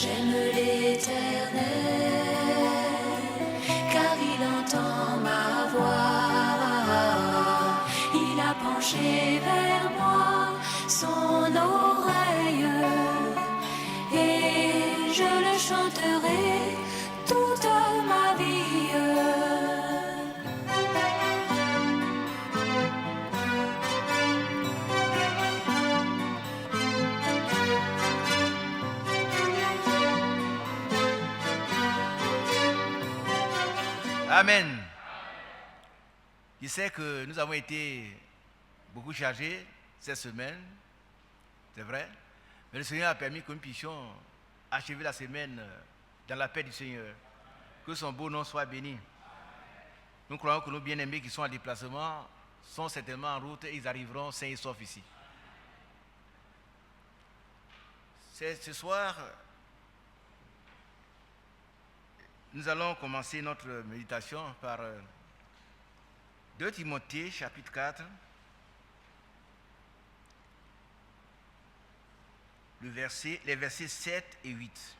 J'aime l'Éternel, car il entend ma voix. Il a penché vers moi son oreille, et je le chanterai toute ma vie. Amen. Je sais que nous avons été beaucoup chargés cette semaine, c'est vrai, mais le Seigneur a permis que nous puissions achever la semaine dans la paix du Seigneur. Que son beau nom soit béni. Nous croyons que nos bien-aimés qui sont en déplacement sont certainement en route et ils arriveront sains et saufs ici. Ce soir, nous allons commencer notre méditation par 2 Timothée chapitre 4, les versets 7 et 8.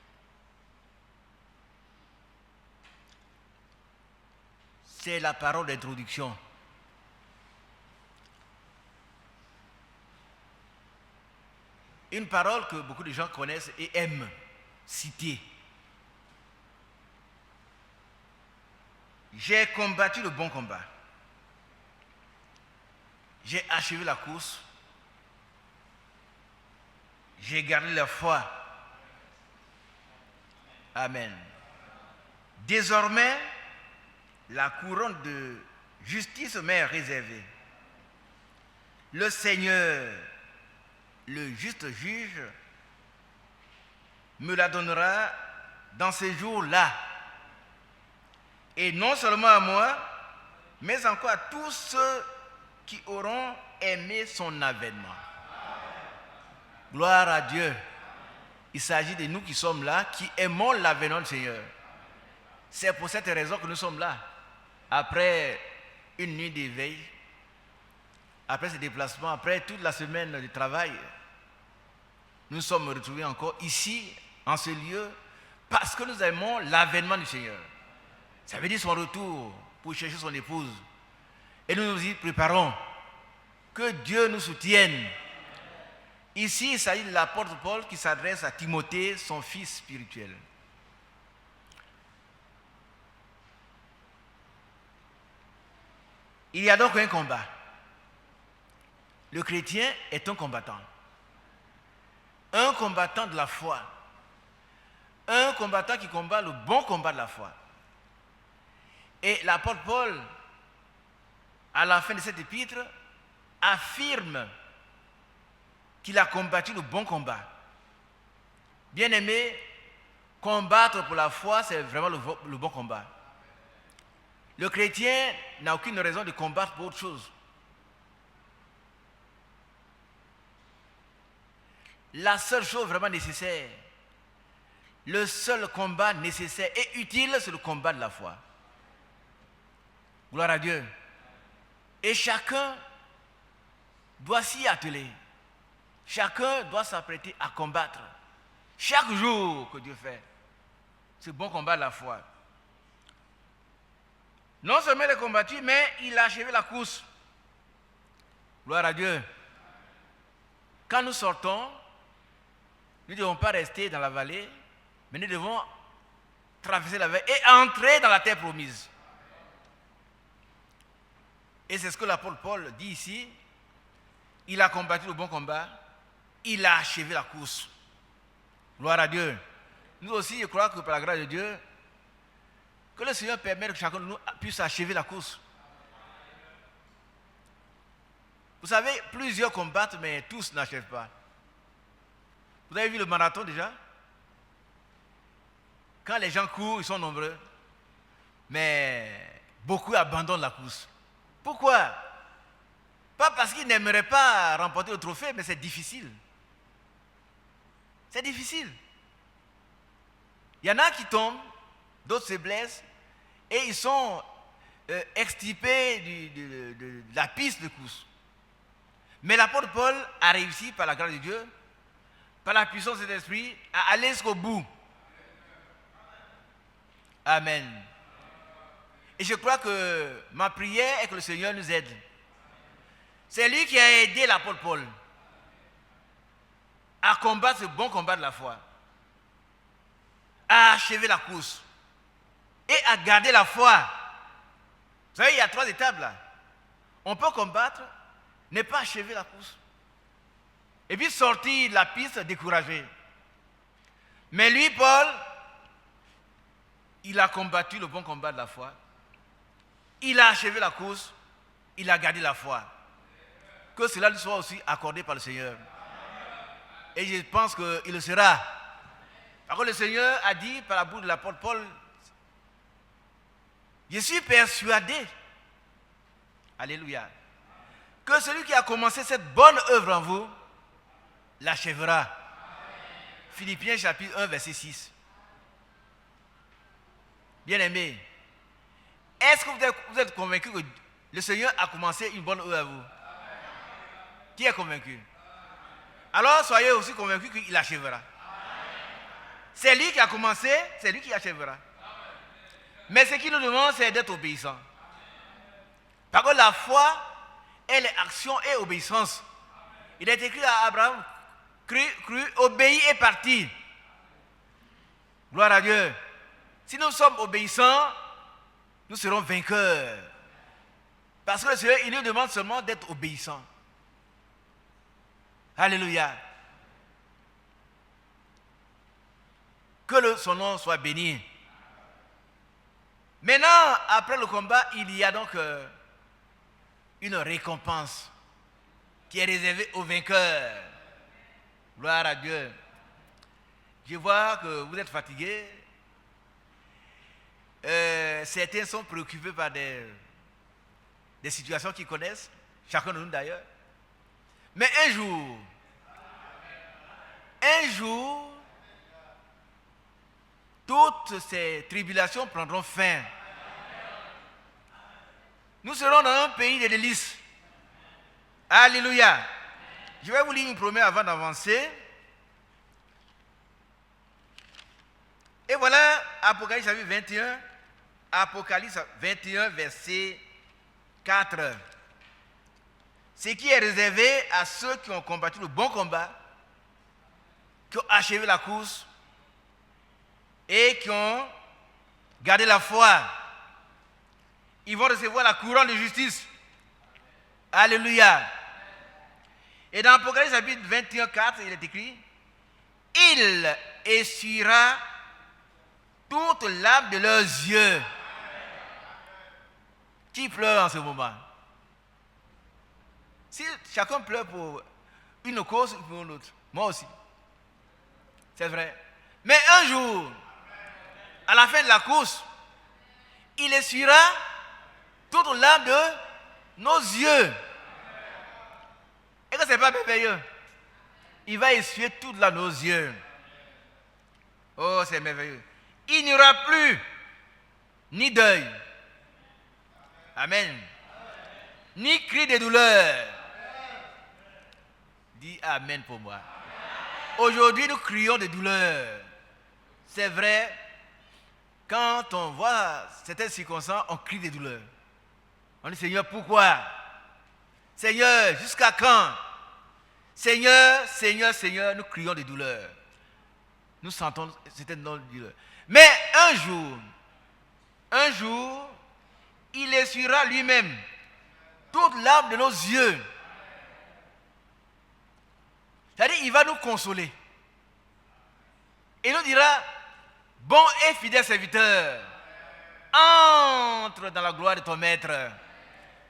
C'est la parole d'introduction. Une parole que beaucoup de gens connaissent et aiment citer. J'ai combattu le bon combat. J'ai achevé la course. J'ai gardé la foi. Amen. Désormais, la couronne de justice m'est réservée. Le Seigneur, le juste juge, me la donnera dans ces jours-là. Et non seulement à moi, mais encore à tous ceux qui auront aimé son avènement. Gloire à Dieu. Il s'agit de nous qui sommes là, qui aimons l'avènement du Seigneur. C'est pour cette raison que nous sommes là. Après une nuit d'éveil, après ce déplacement, après toute la semaine de travail, nous sommes retrouvés encore ici, en ce lieu, parce que nous aimons l'avènement du Seigneur. Ça veut dire son retour pour chercher son épouse. Et nous nous y préparons. Que Dieu nous soutienne. Ici, il s'agit de l'apôtre Paul qui s'adresse à Timothée, son fils spirituel. Il y a donc un combat. Le chrétien est un combattant. Un combattant de la foi. Un combattant qui combat le bon combat de la foi. Et l'apôtre Paul, à la fin de cet épître, affirme qu'il a combattu le bon combat. Bien-aimé, combattre pour la foi, c'est vraiment le bon combat. Le chrétien n'a aucune raison de combattre pour autre chose. La seule chose vraiment nécessaire, le seul combat nécessaire et utile, c'est le combat de la foi. Gloire à Dieu. Et chacun doit s'y atteler. Chacun doit s'apprêter à combattre. Chaque jour que Dieu fait, ce bon combat de la foi. Non seulement il a combattu, mais il a achevé la course. Gloire à Dieu. Quand nous sortons, nous ne devons pas rester dans la vallée, mais nous devons traverser la vallée et entrer dans la terre promise. Et c'est ce que l'apôtre Paul dit ici. Il a combattu le bon combat. Il a achevé la course. Gloire à Dieu. Nous aussi, je crois que par la grâce de Dieu, que le Seigneur permette que chacun de nous puisse achever la course. Vous savez, plusieurs combattent, mais tous n'achèvent pas. Vous avez vu le marathon déjà? Quand les gens courent, ils sont nombreux, mais beaucoup abandonnent la course. Pourquoi? Pas parce qu'ils n'aimeraient pas remporter le trophée, mais c'est difficile. C'est difficile. Il y en a qui tombent, d'autres se blessent, et ils sont extirpés de la piste de course. Mais l'apôtre Paul a réussi, par la grâce de Dieu, par la puissance de l'Esprit, à aller jusqu'au bout. Amen. Et je crois que ma prière est que le Seigneur nous aide. C'est lui qui a aidé l'apôtre Paul à combattre ce bon combat de la foi, à achever la course et à garder la foi. Vous savez, il y a 3 étapes là. On peut combattre, ne pas achever la course, et puis sortir de la piste découragé. Mais lui, Paul, il a combattu le bon combat de la foi. Il a achevé la course, il a gardé la foi. Que cela lui soit aussi accordé par le Seigneur. Et je pense qu'il le sera. Parce que le Seigneur a dit par la bouche de l'apôtre Paul, je suis persuadé, alléluia, que celui qui a commencé cette bonne œuvre en vous, l'achèvera. Philippiens chapitre 1, verset 6. Bien-aimés, est-ce que vous êtes convaincus que le Seigneur a commencé une bonne œuvre à vous? Qui est convaincu? Alors soyez aussi convaincus qu'il achèvera. C'est lui qui a commencé, c'est lui qui achèvera. Mais ce qu'il nous demande, c'est d'être obéissant. Parce que la foi, elle est action et obéissance. Il est écrit à Abraham, cru, obéit et parti. Gloire à Dieu. Si nous sommes obéissants, nous serons vainqueurs. Parce que le Seigneur, il nous demande seulement d'être obéissants. Alléluia. Que son nom soit béni. Maintenant, après le combat, il y a donc une récompense qui est réservée aux vainqueurs. Gloire à Dieu. Je vois que vous êtes fatigués. Certains sont préoccupés par des situations qu'ils connaissent, chacun de nous d'ailleurs. Mais un jour, toutes ces tribulations prendront fin. Nous serons dans un pays de délices. Alléluia. Je vais vous lire une promesse avant d'avancer. Et voilà Apocalypse chapitre 21. Apocalypse 21, verset 4. Ce qui est réservé à ceux qui ont combattu le bon combat, qui ont achevé la course et qui ont gardé la foi. Ils vont recevoir la couronne de justice. Alléluia. Et dans Apocalypse chapitre 21, 4, il est écrit, il essuiera toute larmes de leurs yeux. Qui pleure en ce moment? Si chacun pleure pour une cause ou pour une autre, moi aussi. C'est vrai. Mais un jour, à la fin de la course, il essuiera toute larme de nos yeux. Et que ce n'est pas merveilleux? Il va essuyer toute larme de nos yeux. Oh, c'est merveilleux. Il n'y aura plus ni deuil. Amen. Ni cri de douleur. Dis Amen pour moi. Aujourd'hui, nous crions de douleur. C'est vrai, quand on voit certaines circonstances, on crie de douleur. On dit, Seigneur, pourquoi? Seigneur, jusqu'à quand? Seigneur, Seigneur, Seigneur, nous crions de douleur. Nous sentons certaines douleurs. Mais un jour, il essuiera lui-même toute larme de nos yeux. C'est-à-dire, il va nous consoler. Et nous dira, bon et fidèle serviteur, entre dans la gloire de ton maître.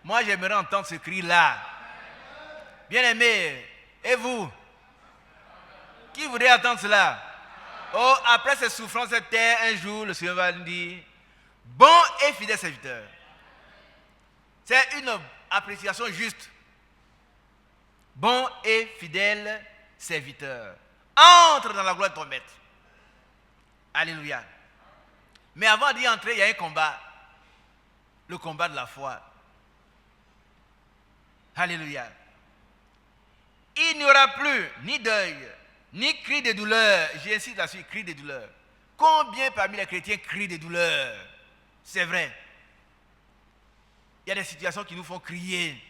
Moi, j'aimerais entendre ce cri-là. Bien-aimé, et vous? Qui voudrait entendre cela? Oh, après cette souffrance, cette terre, un jour, le Seigneur va nous dire, bon et fidèle serviteur. C'est une appréciation juste. Bon et fidèle serviteur. Entre dans la gloire de ton maître. Alléluia. Mais avant d'y entrer, il y a un combat. Le combat de la foi. Alléluia. Il n'y aura plus ni deuil, ni cri de douleur. J'insiste là-dessus, cri de douleur. Combien parmi les chrétiens crient de douleur? C'est vrai. Il y a des situations qui nous font crier.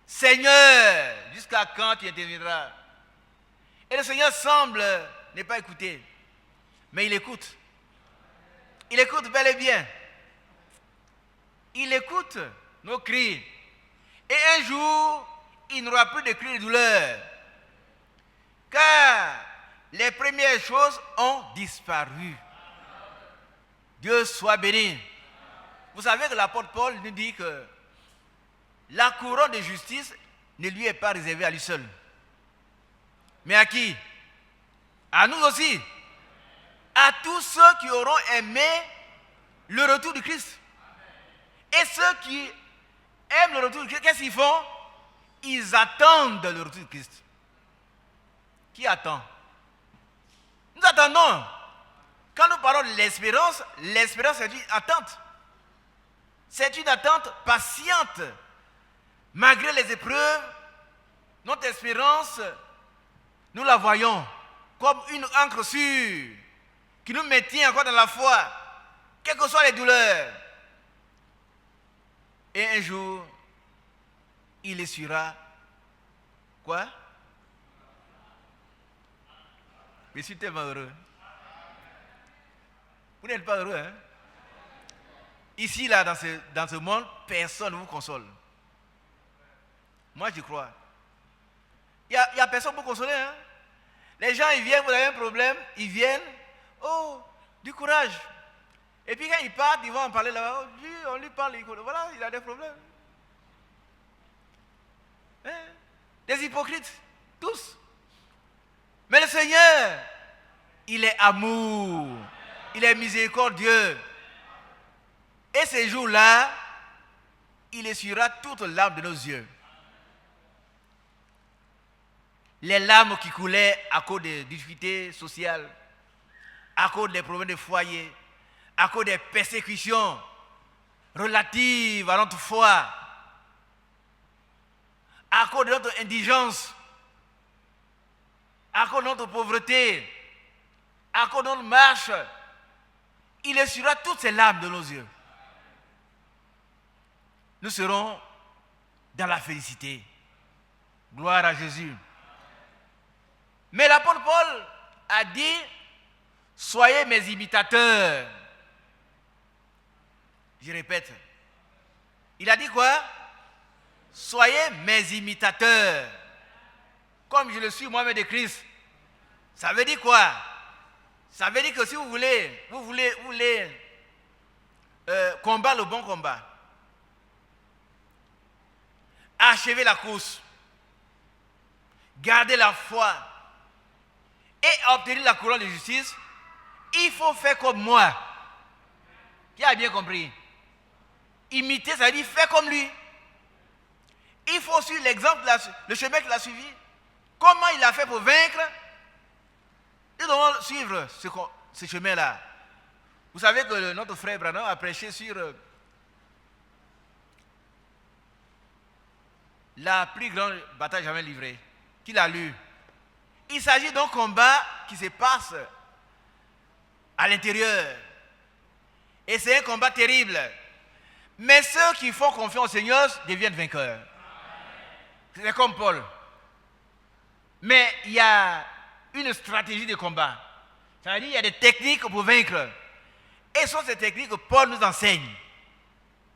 Seigneur, jusqu'à quand tu interviendras? Et le Seigneur semble ne pas écouter. Mais il écoute. Il écoute bel et bien. Il écoute nos cris. Et un jour, il n'y aura plus de cris de douleur. Car les premières choses ont disparu. Dieu soit béni. Vous savez que l'apôtre Paul nous dit que la couronne de justice ne lui est pas réservée à lui seul. Mais à qui? À nous aussi. À tous ceux qui auront aimé le retour du Christ. Et ceux qui aiment le retour du Christ, qu'est-ce qu'ils font? Ils attendent le retour du Christ. Qui attend? Nous attendons. Quand nous parlons de l'espérance, l'espérance c'est une attente. C'est une attente patiente. Malgré les épreuves, notre espérance, nous la voyons comme une encre sûre qui nous maintient encore dans la foi, quelles que soient les douleurs. Et un jour, il essuiera quoi? Mais je suis tellement heureux. Vous n'êtes pas heureux, hein? Ici, là, dans ce monde, personne ne vous console. Moi, j'y crois. Il n'y a personne pour consoler, hein? Les gens, ils viennent, vous avez un problème, ils viennent, oh, du courage. Et puis quand ils partent, ils vont en parler là-bas, on lui parle, voilà, il a des problèmes. Hein? Des hypocrites, tous. Mais le Seigneur, il est amour, il est miséricordieux. Et ces jours-là, il essuiera toutes les larmes de nos yeux. Les larmes qui coulaient à cause des difficultés sociales, à cause des problèmes de foyer, à cause des persécutions relatives à notre foi, à cause de notre indigence, à cause de notre pauvreté, à cause de notre marche, il essuiera toutes ces larmes de nos yeux. Nous serons dans la félicité. Gloire à Jésus. Mais l'apôtre Paul a dit, soyez mes imitateurs. Je répète. Il a dit quoi? Soyez mes imitateurs. Comme je le suis moi-même de Christ. Ça veut dire quoi? Ça veut dire que si vous voulez combattre le bon combat, achever la course, garder la foi et obtenir la couronne de justice, il faut faire comme moi. Qui a bien compris? Imiter, ça veut dire faire comme lui. Il faut suivre l'exemple, le chemin qu'il a suivi. Comment il a fait pour vaincre? Nous devons suivre ce chemin-là. Vous savez que notre frère Branham a prêché sur la plus grande bataille jamais livrée, qu'il a lu. Il s'agit d'un combat qui se passe à l'intérieur. Et c'est un combat terrible. Mais ceux qui font confiance au Seigneur deviennent vainqueurs. C'est comme Paul. Mais il y a une stratégie de combat. Ça veut dire qu'il y a des techniques pour vaincre. Et ce sont ces techniques que Paul nous enseigne.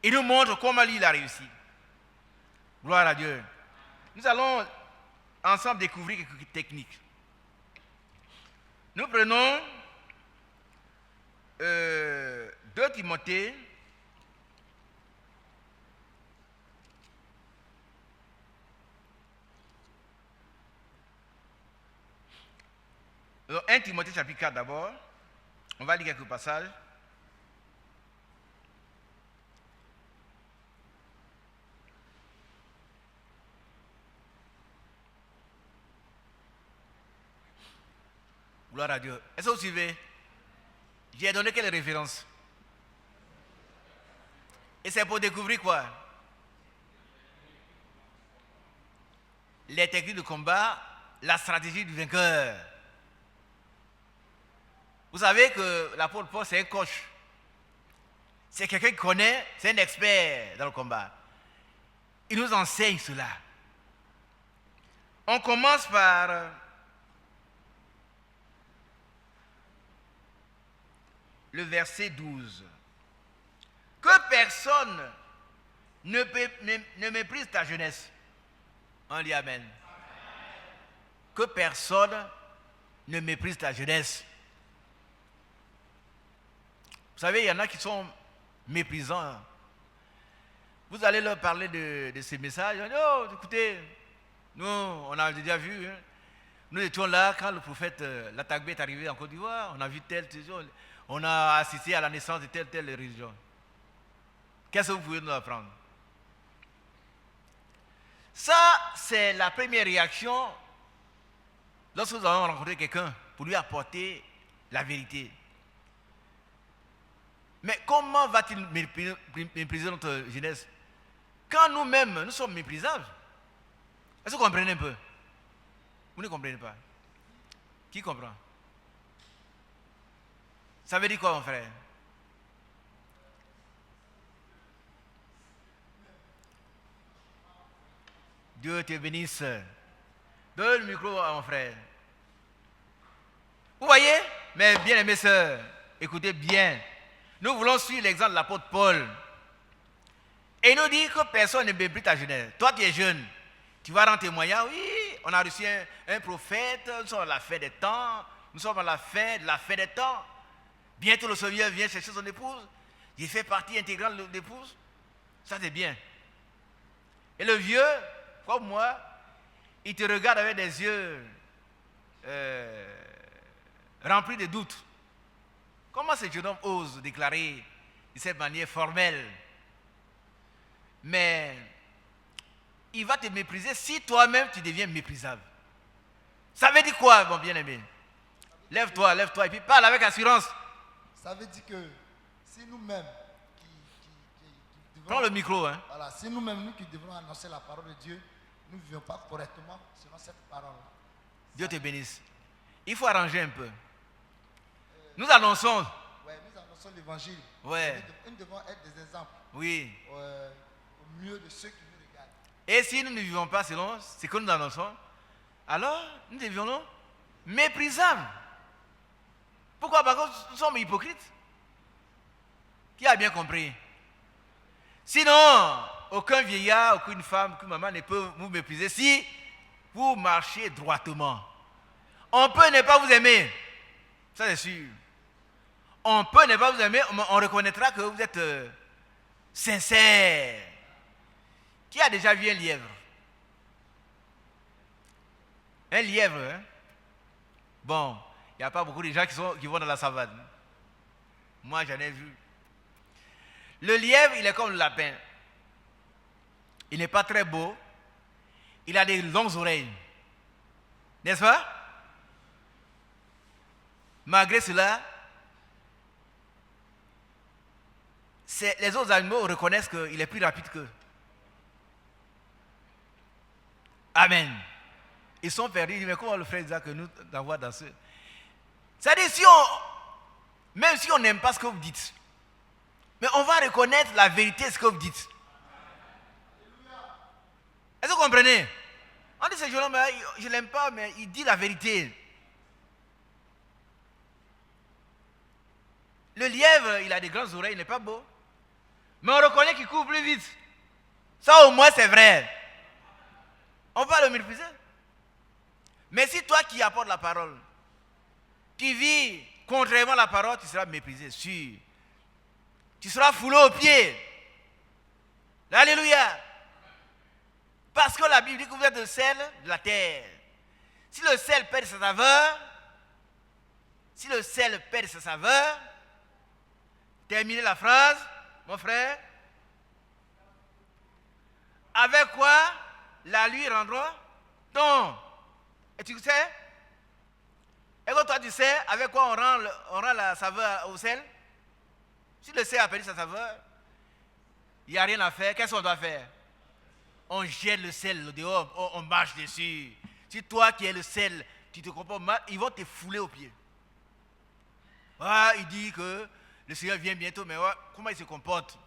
Il nous montre comment lui il a réussi. Gloire à Dieu. Nous allons ensemble découvrir quelques techniques. Nous prenons 2 Timothée. Donc, 1 Timothée chapitre 4 d'abord. On va lire quelques passages. Gloire à Dieu. Est-ce que vous suivez? J'ai donné quelle référence? Et c'est pour découvrir quoi? Les techniques de combat, la stratégie du vainqueur. Vous savez que l'apôtre Paul, c'est un coach. C'est quelqu'un qui connaît, c'est un expert dans le combat. Il nous enseigne cela. On commence par le verset 12. Que personne ne méprise ta jeunesse. On dit Amen. Que personne ne méprise ta jeunesse. Vous savez, il y en a qui sont méprisants. Vous allez leur parler de ces messages. Ils disent, oh, écoutez, nous, on a déjà vu. Hein. Nous étions là quand le prophète Latagbe est arrivé en Côte d'Ivoire. On a vu telle chose. On a assisté à la naissance de telle religion. Qu'est-ce que vous pouvez nous apprendre? Ça, c'est la première réaction lorsque nous allons rencontrer quelqu'un pour lui apporter la vérité. Mais comment va-t-il mépriser notre jeunesse quand nous-mêmes, nous sommes méprisables? Est-ce que vous comprenez un peu? Vous ne comprenez pas? Qui comprend? Ça veut dire quoi, mon frère? Dieu te bénisse. Donne le micro à mon frère. Vous voyez, mes bien-aimées sœurs, écoutez bien. Nous voulons suivre l'exemple de l'apôtre Paul. Et il nous dit que personne ne méprise ta jeunesse. Toi, tu es jeune. Tu vas rendre témoignage. Oui, on a reçu un prophète. Nous sommes à la fin des temps. Nous sommes à la fin des temps. Bientôt, le Seigneur vient chercher son épouse. Il fait partie intégrante de l'épouse. Ça, c'est bien. Et le vieux, comme moi, il te regarde avec des yeux remplis de doutes. Comment ce jeune homme ose déclarer de cette manière formelle? Mais il va te mépriser si toi-même tu deviens méprisable. Ça veut dire quoi, mon bien-aimé? Lève-toi et puis parle avec assurance. Ça veut dire que si nous-mêmes qui devons... Prends le micro. Hein. Voilà, si nous-mêmes, nous qui devons annoncer la parole de Dieu, nous ne vivons pas correctement selon cette parole. Dieu te bénisse. Il faut arranger un peu. Nous annonçons. Ouais, nous annonçons l'évangile. Ouais. Nous devons être des exemples. Oui. Au milieu de ceux qui nous regardent. Et si nous ne vivons pas selon ce que nous annonçons, alors nous devions méprisables. Pourquoi? Parce que nous sommes hypocrites. Qui a bien compris? Sinon, aucun vieillard, aucune femme, aucune maman ne peut vous mépriser si vous marchez droitement. On peut ne pas vous aimer. Ça c'est sûr. On peut ne pas vous aimer, on reconnaîtra que vous êtes sincère. Qui a déjà vu un lièvre? Un lièvre, hein? Bon, il n'y a pas beaucoup de gens qui vont dans la savane. Moi, j'en ai vu. Le lièvre, il est comme le lapin. Il n'est pas très beau. Il a des longues oreilles. N'est-ce pas? Malgré cela, les autres animaux reconnaissent qu'il est plus rapide qu'eux. Amen. Ils sont perdus. Ils disent, mais comment le frère Isaac que nous d'avoir dans ce... C'est-à-dire, même si on n'aime pas ce que vous dites, mais on va reconnaître la vérité de ce que vous dites. Est-ce que vous comprenez? On dit, ce jeune homme, je ne l'aime pas, mais il dit la vérité. Le lièvre, il a des grandes oreilles, il n'est pas beau. Mais on reconnaît qu'il court plus vite. Ça, au moins, c'est vrai. On va le mépriser. Mais si toi qui apportes la parole, tu vis contrairement à la parole, tu seras méprisé, sûr. Tu seras foulé aux pieds. Alléluia. Parce que la Bible dit que vous êtes le sel de la terre. Si le sel perd sa saveur, terminez la phrase, mon frère. Avec quoi la lui rendra ton. Et tu sais? Et quand toi tu sais avec quoi on rend la saveur au sel? Si le sel a perdu sa saveur, il n'y a rien à faire. Qu'est-ce qu'on doit faire? On jette le sel dehors, on marche dessus. Si toi qui es le sel, tu te comportes mal, ils vont te fouler aux pieds. Ah, il dit que le Seigneur vient bientôt, mais comment il se comporte?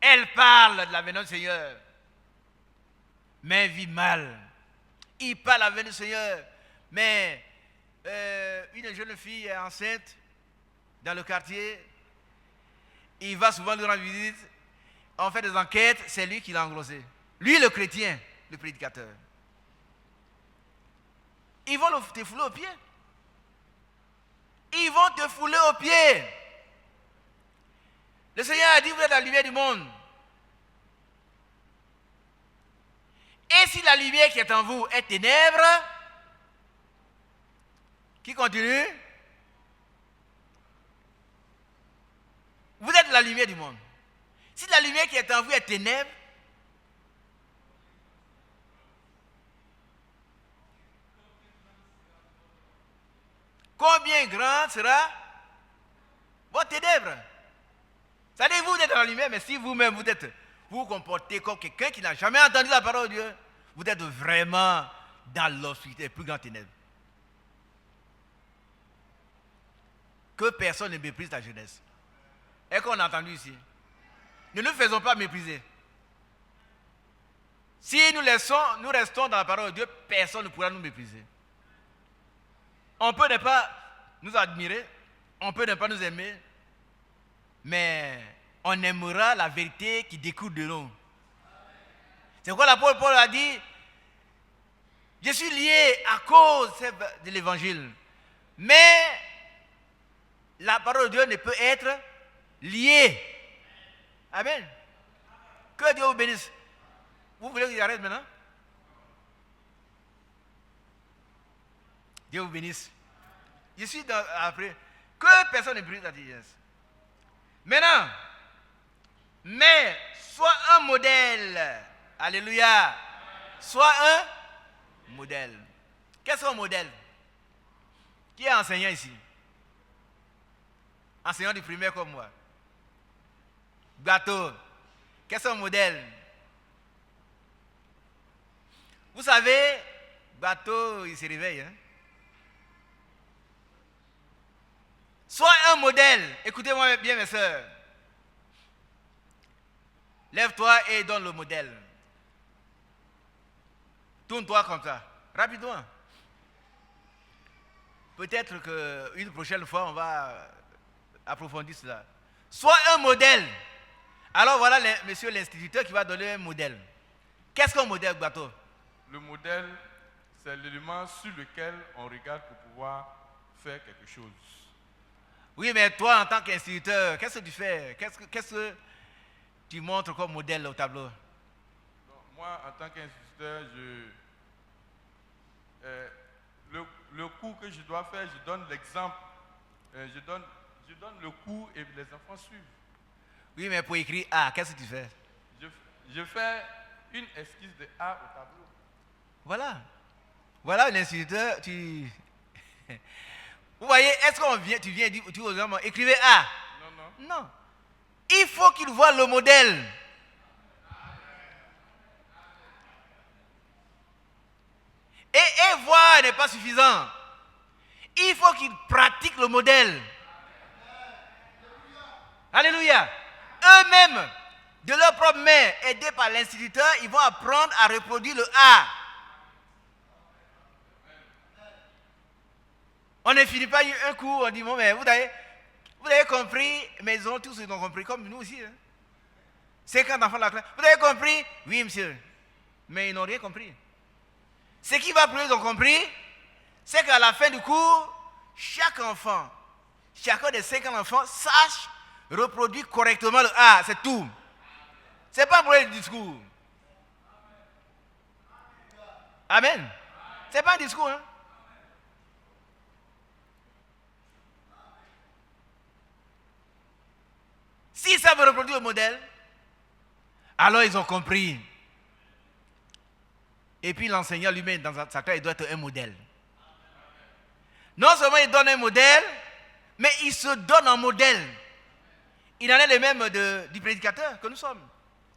Elle parle de la venue du Seigneur, mais elle vit mal. Il parle de la venue du Seigneur, mais une jeune fille est enceinte dans le quartier. Il va souvent lui rendre visite. On fait des enquêtes, c'est lui qui l'a engrossé. Lui, le chrétien, le prédicateur. Ils vont te fouler aux pieds. Ils vont te fouler aux pieds. Le Seigneur a dit, vous êtes la lumière du monde. Et si la lumière qui est en vous est ténèbres, qui continue? Vous êtes la lumière du monde. Si la lumière qui est en vous est ténèbres, combien grand sera votre ténèbre? Ça dit, vous êtes dans la lumière, mais si vous-même vous vous comportez comme quelqu'un qui n'a jamais entendu la parole de Dieu, vous êtes vraiment dans l'obscurité, plus grande ténèbre. Que personne ne méprise ta jeunesse. Est-ce qu'on a entendu ici? Ne nous faisons pas mépriser. Si nous restons dans la parole de Dieu, personne ne pourra nous mépriser. On peut ne pas nous admirer, on peut ne pas nous aimer, mais on aimera la vérité qui découle de nous. C'est pourquoi l'apôtre Paul a dit, je suis lié à cause de l'évangile. Mais la parole de Dieu ne peut être liée. Amen. Que Dieu vous bénisse. Vous voulez qu'il arrête maintenant? Dieu vous bénisse. Je suis après. Que personne ne brise la diligence. Maintenant, mais sois un modèle. Alléluia. Sois un modèle. Qu'est-ce qu'un modèle? Qui est enseignant ici? Enseignant du primaire comme moi. Gâteau. Qu'est-ce qu'un modèle? Vous savez, Gâteau, il se réveille. Hein? Sois un modèle. Écoutez-moi bien, mes soeurs. Lève-toi et donne le modèle. Tourne-toi comme ça, rapidement. Peut-être qu'une prochaine fois, on va approfondir cela. Sois un modèle. Alors voilà, monsieur l'instituteur qui va donner un modèle. Qu'est-ce qu'un modèle, Gâteau? Le modèle, c'est l'élément sur lequel on regarde pour pouvoir faire quelque chose. Oui, mais toi, en tant qu'instituteur, qu'est-ce que tu fais? Qu'est-ce que tu montres comme modèle au tableau? Donc, moi, en tant qu'instituteur, le cours que je dois faire, je donne l'exemple. Je donne le cours et les enfants suivent. Oui, mais pour écrire A, qu'est-ce que tu fais? Je fais une esquisse de A au tableau. Voilà. Voilà l'instituteur, Vous voyez, est-ce tu viens dire, tu aux hommes, écrivez A? Non. Non. Il faut qu'il voit le modèle. Et voir n'est pas suffisant. Il faut qu'il pratique le modèle. Alléluia. Eux-mêmes, de leur propre main, aidés par l'instituteur, ils vont apprendre à reproduire le A. On ne finit pas un cours, on dit, bon, mais vous avez compris, mais ils ont tous compris, comme nous aussi. Hein. 50 enfants de la classe. Vous avez compris? Oui, monsieur. Mais ils n'ont rien compris. Ce qui va plus, ils ont compris, c'est qu'à la fin du cours, chaque enfant, chacun des 50 enfants, sache reproduire correctement le A, c'est tout. Ce n'est pas pour le discours. Amen. Ce n'est pas un discours. Hein? S'ils savent reproduire le modèle, alors ils ont compris. Et puis l'enseignant lui-même, dans sa classe, il doit être un modèle. Non seulement il donne un modèle, mais il se donne un modèle. Il en est le même du prédicateur que nous sommes.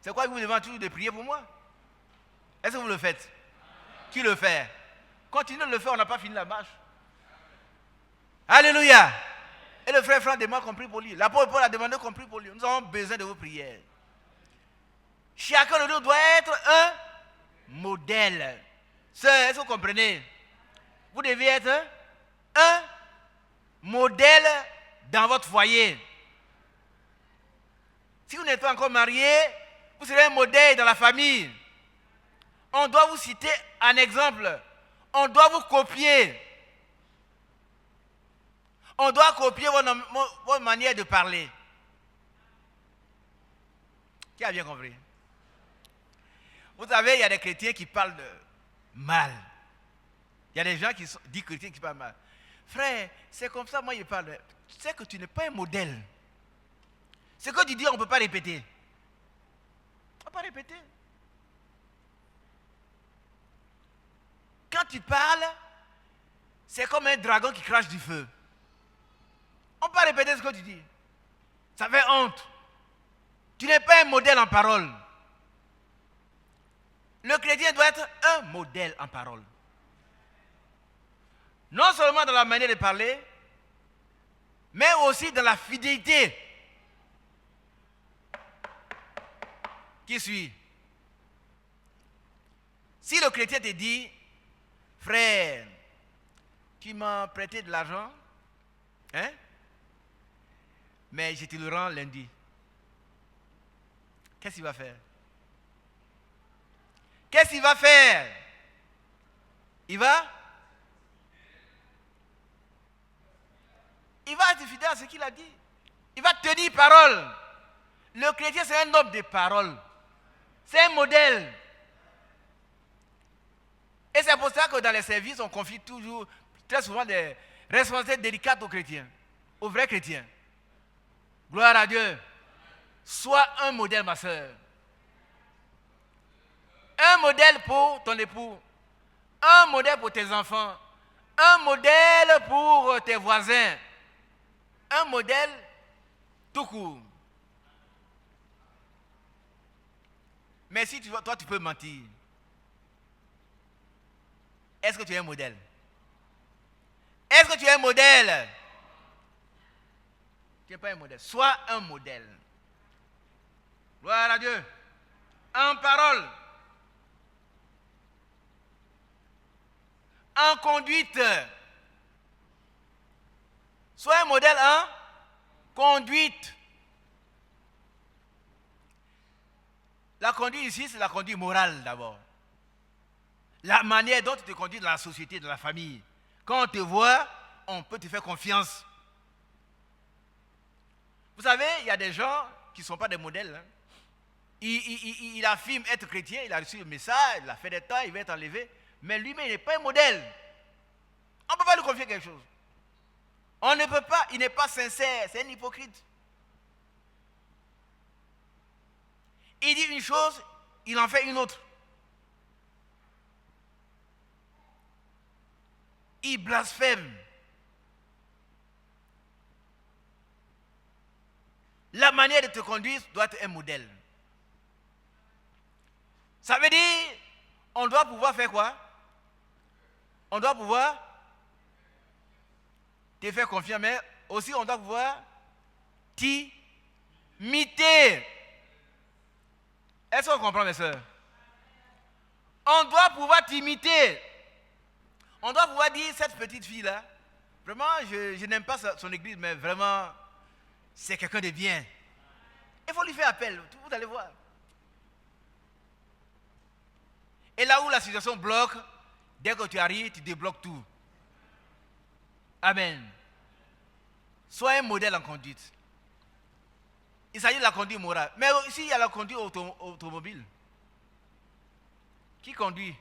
C'est quoi que vous devez toujours de prier pour moi? Est-ce que vous le faites? Tu le fais. Continue de le faire, on n'a pas fini la marche. Alléluia. Et le frère Franck demande qu'on prie pour lui. L'apôtre Paul a demandé qu'on prie pour lui. Nous avons besoin de vos prières. Chacun de nous doit être un modèle. Sœur, est-ce que vous comprenez? Vous devez être un modèle dans votre foyer. Si vous n'êtes pas encore marié, vous serez un modèle dans la famille. On doit vous citer un exemple. On doit vous copier. On doit copier votre manière de parler. Qui a bien compris? Vous savez, il y a des chrétiens qui parlent mal. Il y a des gens qui disent chrétiens qui parlent mal. Frère, c'est comme ça, moi je parle. Tu sais que tu n'es pas un modèle. Ce que tu dis, on ne peut pas répéter. On ne peut pas répéter. Quand tu parles, c'est comme un dragon qui crache du feu. On ne peut pas répéter ce que tu dis. Ça fait honte. Tu n'es pas un modèle en parole. Le chrétien doit être un modèle en parole. Non seulement dans la manière de parler, mais aussi dans la fidélité. Qui suit? Si le chrétien te dit, frère, tu m'as prêté de l'argent, hein? Mais je te le rends lundi. Qu'est-ce qu'il va faire? Qu'est-ce qu'il va faire? Il va être fidèle à ce qu'il a dit. Il va tenir parole. Le chrétien, c'est un homme de parole. C'est un modèle. Et c'est pour ça que dans les services, on confie toujours, très souvent, des responsabilités délicates aux chrétiens, aux vrais chrétiens. Gloire à Dieu. Sois un modèle, ma soeur. Un modèle pour ton époux. Un modèle pour tes enfants. Un modèle pour tes voisins. Un modèle tout court. Mais si toi, tu peux mentir, est-ce que tu es un modèle? Est-ce que tu es un modèle? Tu n'es pas un modèle. Sois un modèle. Gloire à Dieu. En parole. En conduite. Sois un modèle en conduite. La conduite ici, c'est la conduite morale d'abord. La manière dont tu te conduis dans la société, dans la famille. Quand on te voit, on peut te faire confiance. Vous savez, il y a des gens qui ne sont pas des modèles. Hein. Il affirme être chrétien, il a reçu le message, il a fait des temps, il va être enlevé. Mais lui-même, il n'est pas un modèle. On ne peut pas lui confier quelque chose. On ne peut pas, il n'est pas sincère, c'est un hypocrite. Il dit une chose, il en fait une autre. Il blasphème. La manière de te conduire doit être un modèle. Ça veut dire, on doit pouvoir faire quoi? On doit pouvoir te faire confiance, mais aussi on doit pouvoir t'imiter. Est-ce qu'on comprend, mes soeurs? On doit pouvoir t'imiter. On doit pouvoir dire, cette petite fille-là, vraiment, je n'aime pas son église, mais vraiment, c'est quelqu'un de bien. Il faut lui faire appel, vous allez voir. Et là où la situation bloque, dès que tu arrives, tu débloques tout. Amen. Sois un modèle en conduite. Il s'agit de la conduite morale. Mais ici, il y a la conduite automobile. Qui conduit?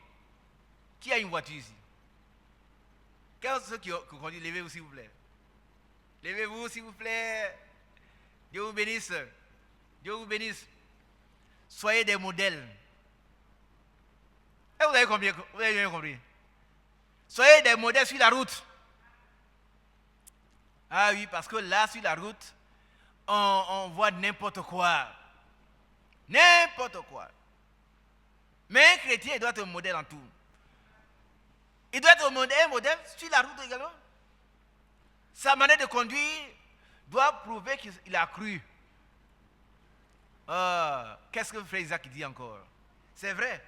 Qui a une voiture ici? Quels sont ceux qui conduisent? Levez-vous, s'il vous plaît. Levez-vous, s'il vous plaît. Dieu vous bénisse. Dieu vous bénisse. Soyez des modèles. Et vous avez compris? Vous avez bien compris? Soyez des modèles sur la route. Ah oui, parce que là, sur la route, on voit n'importe quoi. N'importe quoi. Mais un chrétien, il doit être un modèle en tout. Il doit être un modèle sur la route également. sa manière de conduire doit prouver qu'il a cru. Qu'est-ce que Frère Isaac dit encore? C'est vrai.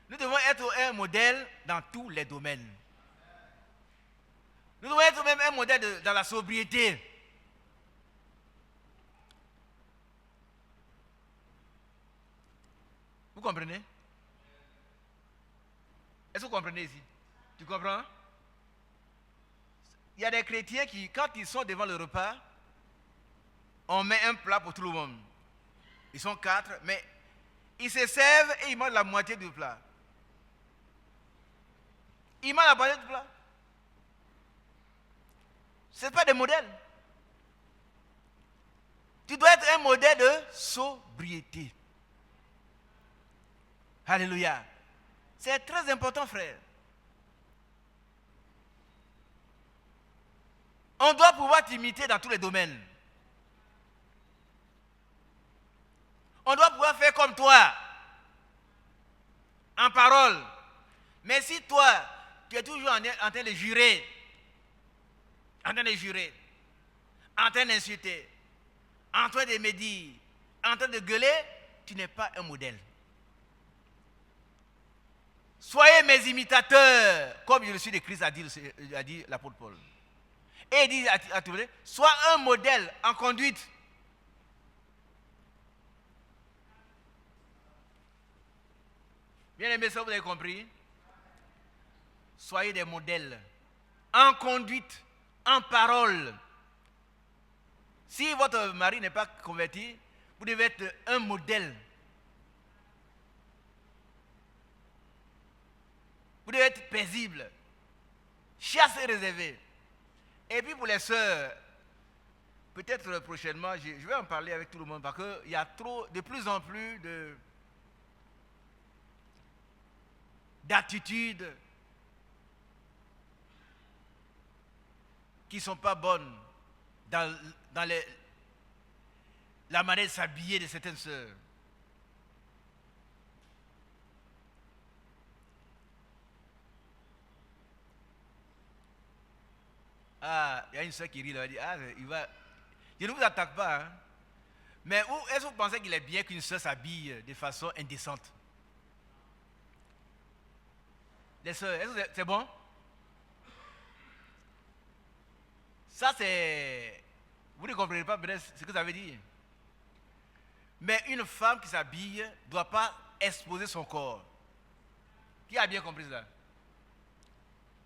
Nous devons être un modèle dans tous les domaines. Nous devons être même un modèle dans la sobriété. Vous comprenez? Est-ce que vous comprenez ici? Tu comprends? Il y a des chrétiens qui, quand ils sont devant le repas, on met un plat pour tout le monde. Ils sont 4, mais ils se servent et ils mangent la moitié du plat. Ils mangent la moitié du plat. Ce n'est pas des modèles. Tu dois être un modèle de sobriété. Alléluia. C'est très important, frère. On doit pouvoir t'imiter dans tous les domaines. On doit pouvoir faire comme toi, en parole. Mais si toi, tu es toujours en train de jurer, en train d'insulter, en train de médire, en train de gueuler, tu n'es pas un modèle. Soyez mes imitateurs, comme je le suis de Christ, a dit l'apôtre Paul. Et il dit à tout le monde, sois un modèle en conduite. Bien aimé, ça vous avez compris? Soyez des modèles en conduite, en parole. Si votre mari n'est pas converti, vous devez être un modèle. Vous devez être paisible, chaste et réservé. Et puis pour les sœurs, peut-être prochainement, je vais en parler avec tout le monde parce qu'il y a de plus en plus d'attitudes qui ne sont pas bonnes dans la manière de s'habiller de certaines sœurs. Ah, il y a une soeur qui rit là, elle dit, je ne vous attaque pas, hein. Mais est-ce que vous pensez qu'il est bien qu'une soeur s'habille de façon indécente? Les soeurs, est-ce que c'est bon? Ça c'est... Vous ne comprenez pas peut-être ce que ça veut dire. Mais une femme qui s'habille ne doit pas exposer son corps. Qui a bien compris ça?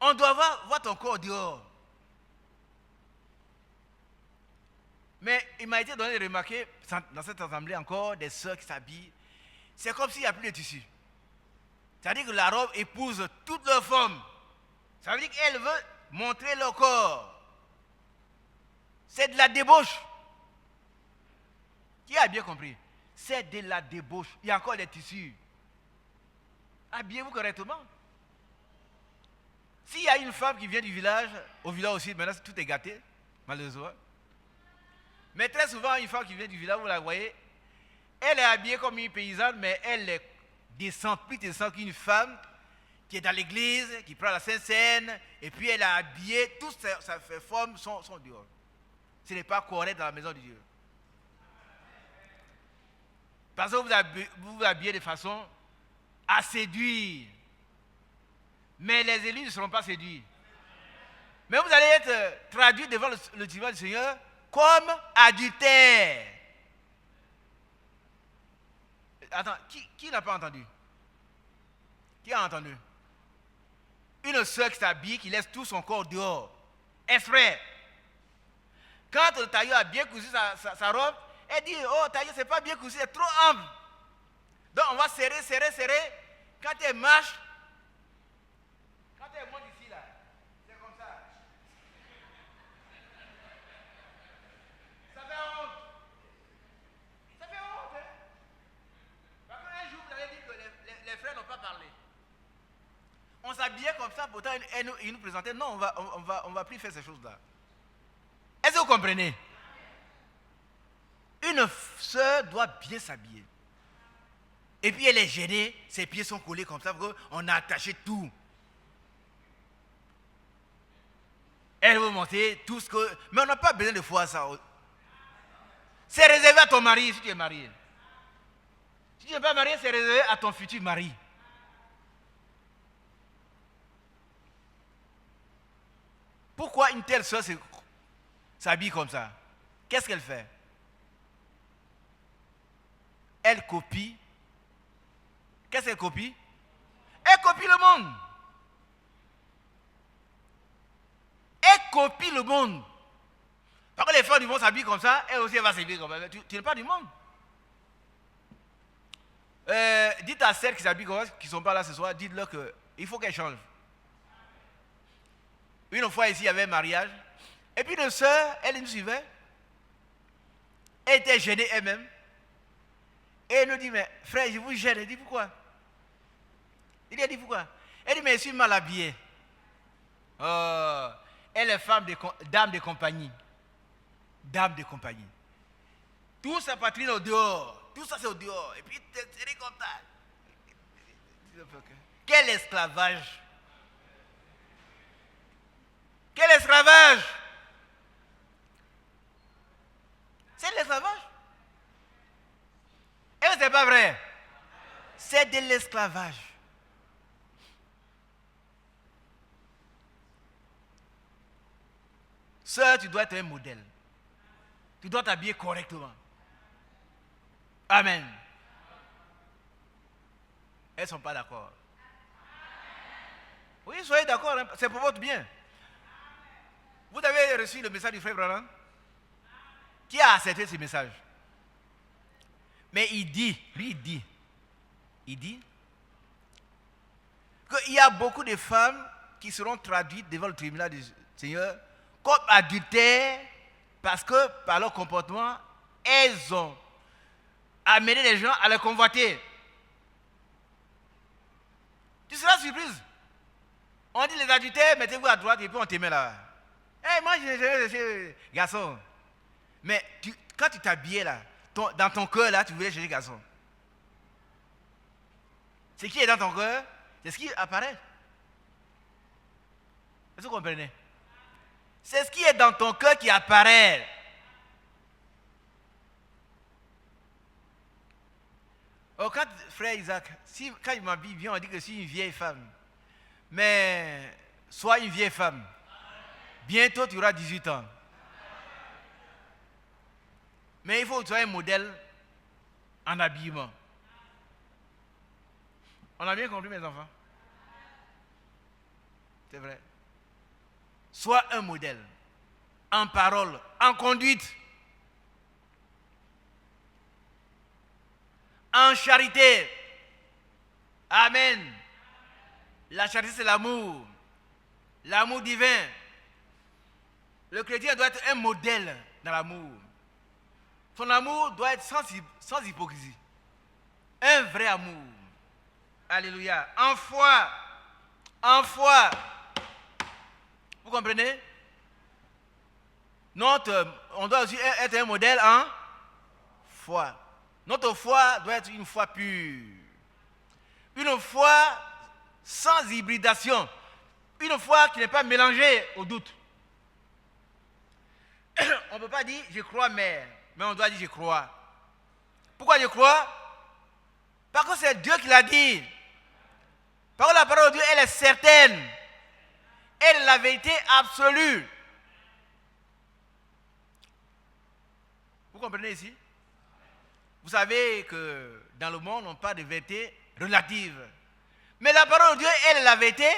On doit voir ton corps dehors. Mais il m'a été donné de remarquer, dans cette assemblée encore, des sœurs qui s'habillent. C'est comme s'il n'y a plus de tissu. C'est-à-dire que la robe épouse toute leur forme. Ça veut dire qu'elles veulent montrer leur corps. C'est de la débauche. Qui a bien compris? C'est de la débauche. Il y a encore des tissus. Habillez-vous correctement. S'il y a une femme qui vient du village, au village aussi, maintenant tout est gâté, malheureusement. Mais très souvent, une femme qui vient du village, vous la voyez, elle est habillée comme une paysanne, mais elle est plus décente qu'une femme qui est dans l'église, qui prend la Sainte Seine, et puis elle est habillée, toutes ses formes sont dehors. Ce n'est pas correct dans la maison de Dieu. Parce que vous vous habillez de façon à séduire. Mais les élus ne seront pas séduits. Mais vous allez être traduits devant le tribunal du Seigneur comme adultère. Attends, qui n'a pas entendu? Qui a entendu? Une sœur qui s'habille, qui laisse tout son corps dehors. Exprès. Quand le tailleur a bien cousu sa robe, elle dit, oh tailleur, c'est pas bien cousu, c'est trop ample. Donc on va serrer. Quand elle marche, quand elle monte ici là, c'est comme ça. Ça fait honte. Ça fait honte, hein? Parce qu'un jour, vous avez dit que les frères n'ont pas parlé. On s'habillait comme ça, pourtant ils nous présentaient, non, on va plus faire ces choses-là. Est-ce que vous comprenez? Une sœur doit bien s'habiller. Et puis elle est gênée, ses pieds sont collés comme ça, on a attaché tout. Elle veut monter tout ce que... Mais on n'a pas besoin de voir ça. C'est réservé à ton mari si tu es marié. Si tu n'es pas marié, c'est réservé à ton futur mari. Pourquoi une telle soeur s'habille comme ça? Qu'est-ce qu'elle fait? Elle copie. Qu'est-ce qu'elle copie? Elle copie le monde. Elle copie le monde. Parce que les femmes du monde s'habillent comme ça, elle aussi elle va s'habiller comme ça. Tu n'es pas du monde. Dites à celles qui s'habillent comme ça, qui ne sont pas là ce soir, dites-leur qu'il faut qu'elles changent. Une fois ici, il y avait un mariage. Et puis une soeur, elle nous suivait. Elle était gênée elle-même. Et elle nous dit, mais frère, je vous gêne. Elle dit, pourquoi? Il a dit, pourquoi? Elle dit, mais je suis mal habillée. Oh, elle est dame de compagnie. Dame de compagnie. Tout sa patrie au dehors. Tout ça c'est au dehors. Et puis c'est comme ça. Quel esclavage! Quel esclavage! C'est l'esclavage. Et c'est pas vrai. C'est de l'esclavage. Sœur, tu dois être un modèle. Tu dois t'habiller correctement. Amen. Elles ne sont pas d'accord. Oui, soyez d'accord, hein, c'est pour votre bien. Vous avez reçu le message du frère Branham? Qui a accepté ce message? Mais il dit qu'il y a beaucoup de femmes qui seront traduites devant le tribunal du Seigneur comme adultères parce que par leur comportement, elles ont amené les gens à les convoiter. Tu seras surprise. On dit les adultères, mettez-vous à droite et puis on te met là. Moi, je garçon. Mais quand tu t'habillais là, dans ton cœur là, tu voulais chercher garçon. Ce qui est dans ton cœur, c'est ce qui apparaît. Est-ce que vous comprenez? C'est ce qui est dans ton cœur qui apparaît. Oh, quand frère Isaac, quand il m'habille bien, on dit que je suis une vieille femme. Mais sois une vieille femme. Bientôt tu auras 18 ans. Mais il faut que tu sois un modèle en habillement. On a bien compris, mes enfants? C'est vrai. Sois un modèle en parole, en conduite, en charité. Amen. La charité, c'est l'amour. L'amour divin. Le chrétien doit être un modèle dans l'amour. Son amour doit être sans hypocrisie. Un vrai amour. Alléluia. En foi. En foi. Vous comprenez? On doit aussi être un modèle en foi. Notre foi doit être une foi pure. Une foi sans hybridation. Une foi qui n'est pas mélangée au doute. On ne peut pas dire je crois mais on doit dire je crois. Pourquoi je crois? Parce que c'est Dieu qui l'a dit. Parce que la parole de Dieu, elle est certaine. Elle est la vérité absolue. Vous comprenez ici? Vous savez que dans le monde, on parle de vérité relative. Mais la parole de Dieu, elle est la vérité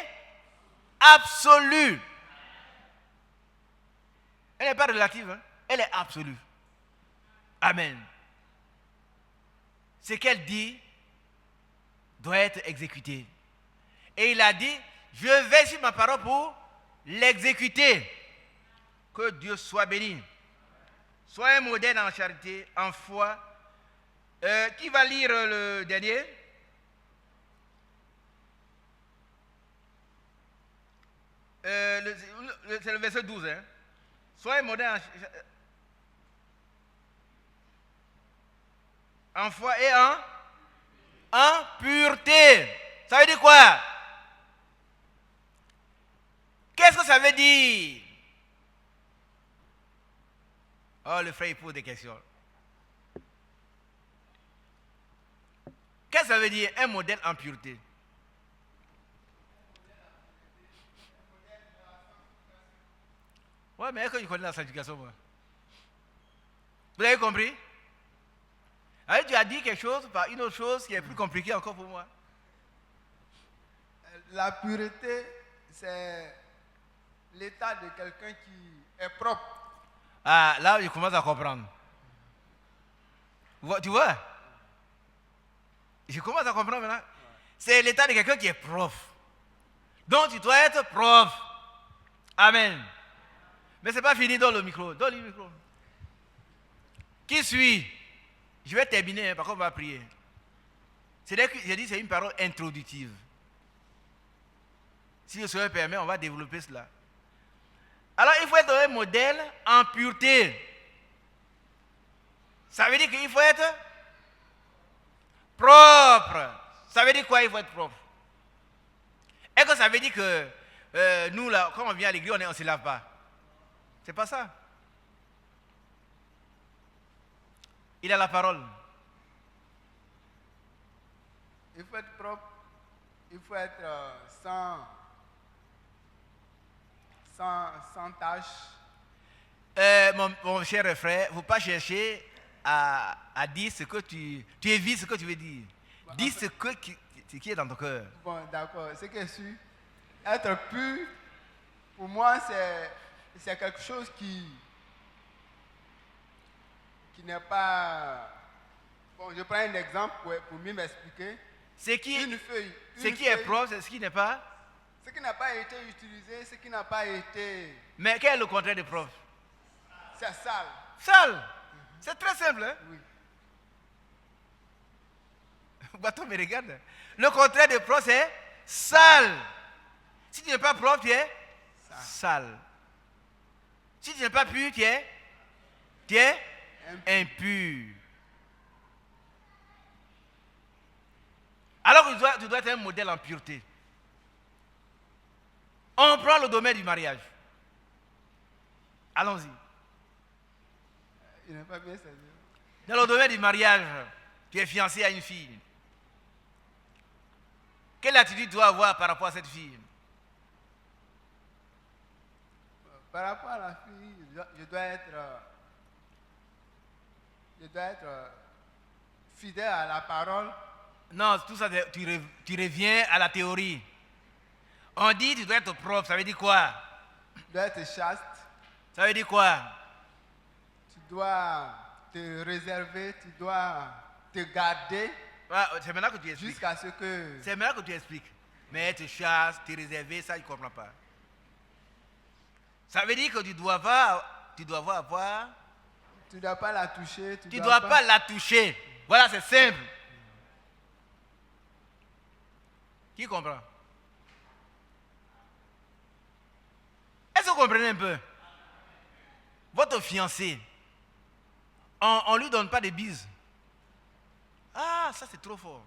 absolue. Elle n'est pas relative, hein? Elle est absolue. Amen. Ce qu'elle dit doit être exécuté. Et il a dit, je vais sur ma parole pour l'exécuter. Que Dieu soit béni. Sois un modèle en charité, en foi. Qui va lire le dernier? C'est le verset 12. Hein? Sois un modèle en foi et en pureté. Ça veut dire quoi? Qu'est-ce que ça veut dire? Oh, le frère, il pose des questions. Qu'est-ce que ça veut dire, un modèle en pureté? Ouais, mais est-ce que je connais la sanctification, moi? Vous avez compris? Alors, tu as dit quelque chose par une autre chose qui est plus compliquée encore pour moi. La pureté, c'est l'état de quelqu'un qui est propre. Ah, là, je commence à comprendre. Tu vois? Je commence à comprendre maintenant. C'est l'état de quelqu'un qui est propre. Donc, tu dois être propre. Amen. Mais ce n'est pas fini dans le micro. Dans le micro. Qui suis? Je vais terminer, par contre, on va prier. C'est-à-dire que j'ai dit c'est une parole introductive. Si le Seigneur permet, on va développer cela. Alors, il faut être un modèle en pureté. Ça veut dire qu'il faut être propre. Ça veut dire quoi, il faut être propre? Est-ce que ça veut dire que nous, là, quand on vient à l'église, on ne se lave pas? C'est pas ça. Il a la parole. Il faut être propre. Il faut être sans tâche. Mon cher frère, il ne faut pas chercher à dire ce que tu évites ce que tu veux dire. Dis ce qui est dans ton cœur. Bon, d'accord. C'est que je suis. Être pur, pour moi, c'est quelque chose qui n'est pas... Bon, je prends un exemple pour mieux m'expliquer. Ce qui Une feuille. est propre, c'est ce qui n'est pas. Ce qui n'a pas été utilisé, ce qui n'a pas été... Mais quel est le contraire de propre? C'est sale. Sale. C'est très simple. Hein? Oui. Bateau me regarde. Le contraire de propre, c'est sale. Si tu n'es pas propre, tu es sale. Si tu n'es pas pur, tu es impur. Alors tu dois être un modèle en pureté. On prend le domaine du mariage. Allons-y. Il n'est pas bien saisi. Dans le domaine du mariage, tu es fiancé à une fille. Quelle attitude tu dois avoir par rapport à cette fille? Par rapport à la fille, je dois être fidèle à la parole. Non, tout ça, tu reviens à la théorie. On dit tu dois être propre, ça veut dire quoi? Tu dois être chaste. Ça veut dire quoi? Tu dois te réserver, tu dois te garder C'est maintenant que tu expliques. jusqu'à ce que... C'est maintenant que tu expliques. Mais être chaste, te réserver, ça, je ne comprends pas. Ça veut dire que tu dois avoir... Tu ne dois pas la toucher. Tu ne dois pas la toucher. Voilà, c'est simple. Qui comprend? Est-ce que vous comprenez un peu? Votre fiancé, on ne lui donne pas de bises. Ah, ça c'est trop fort.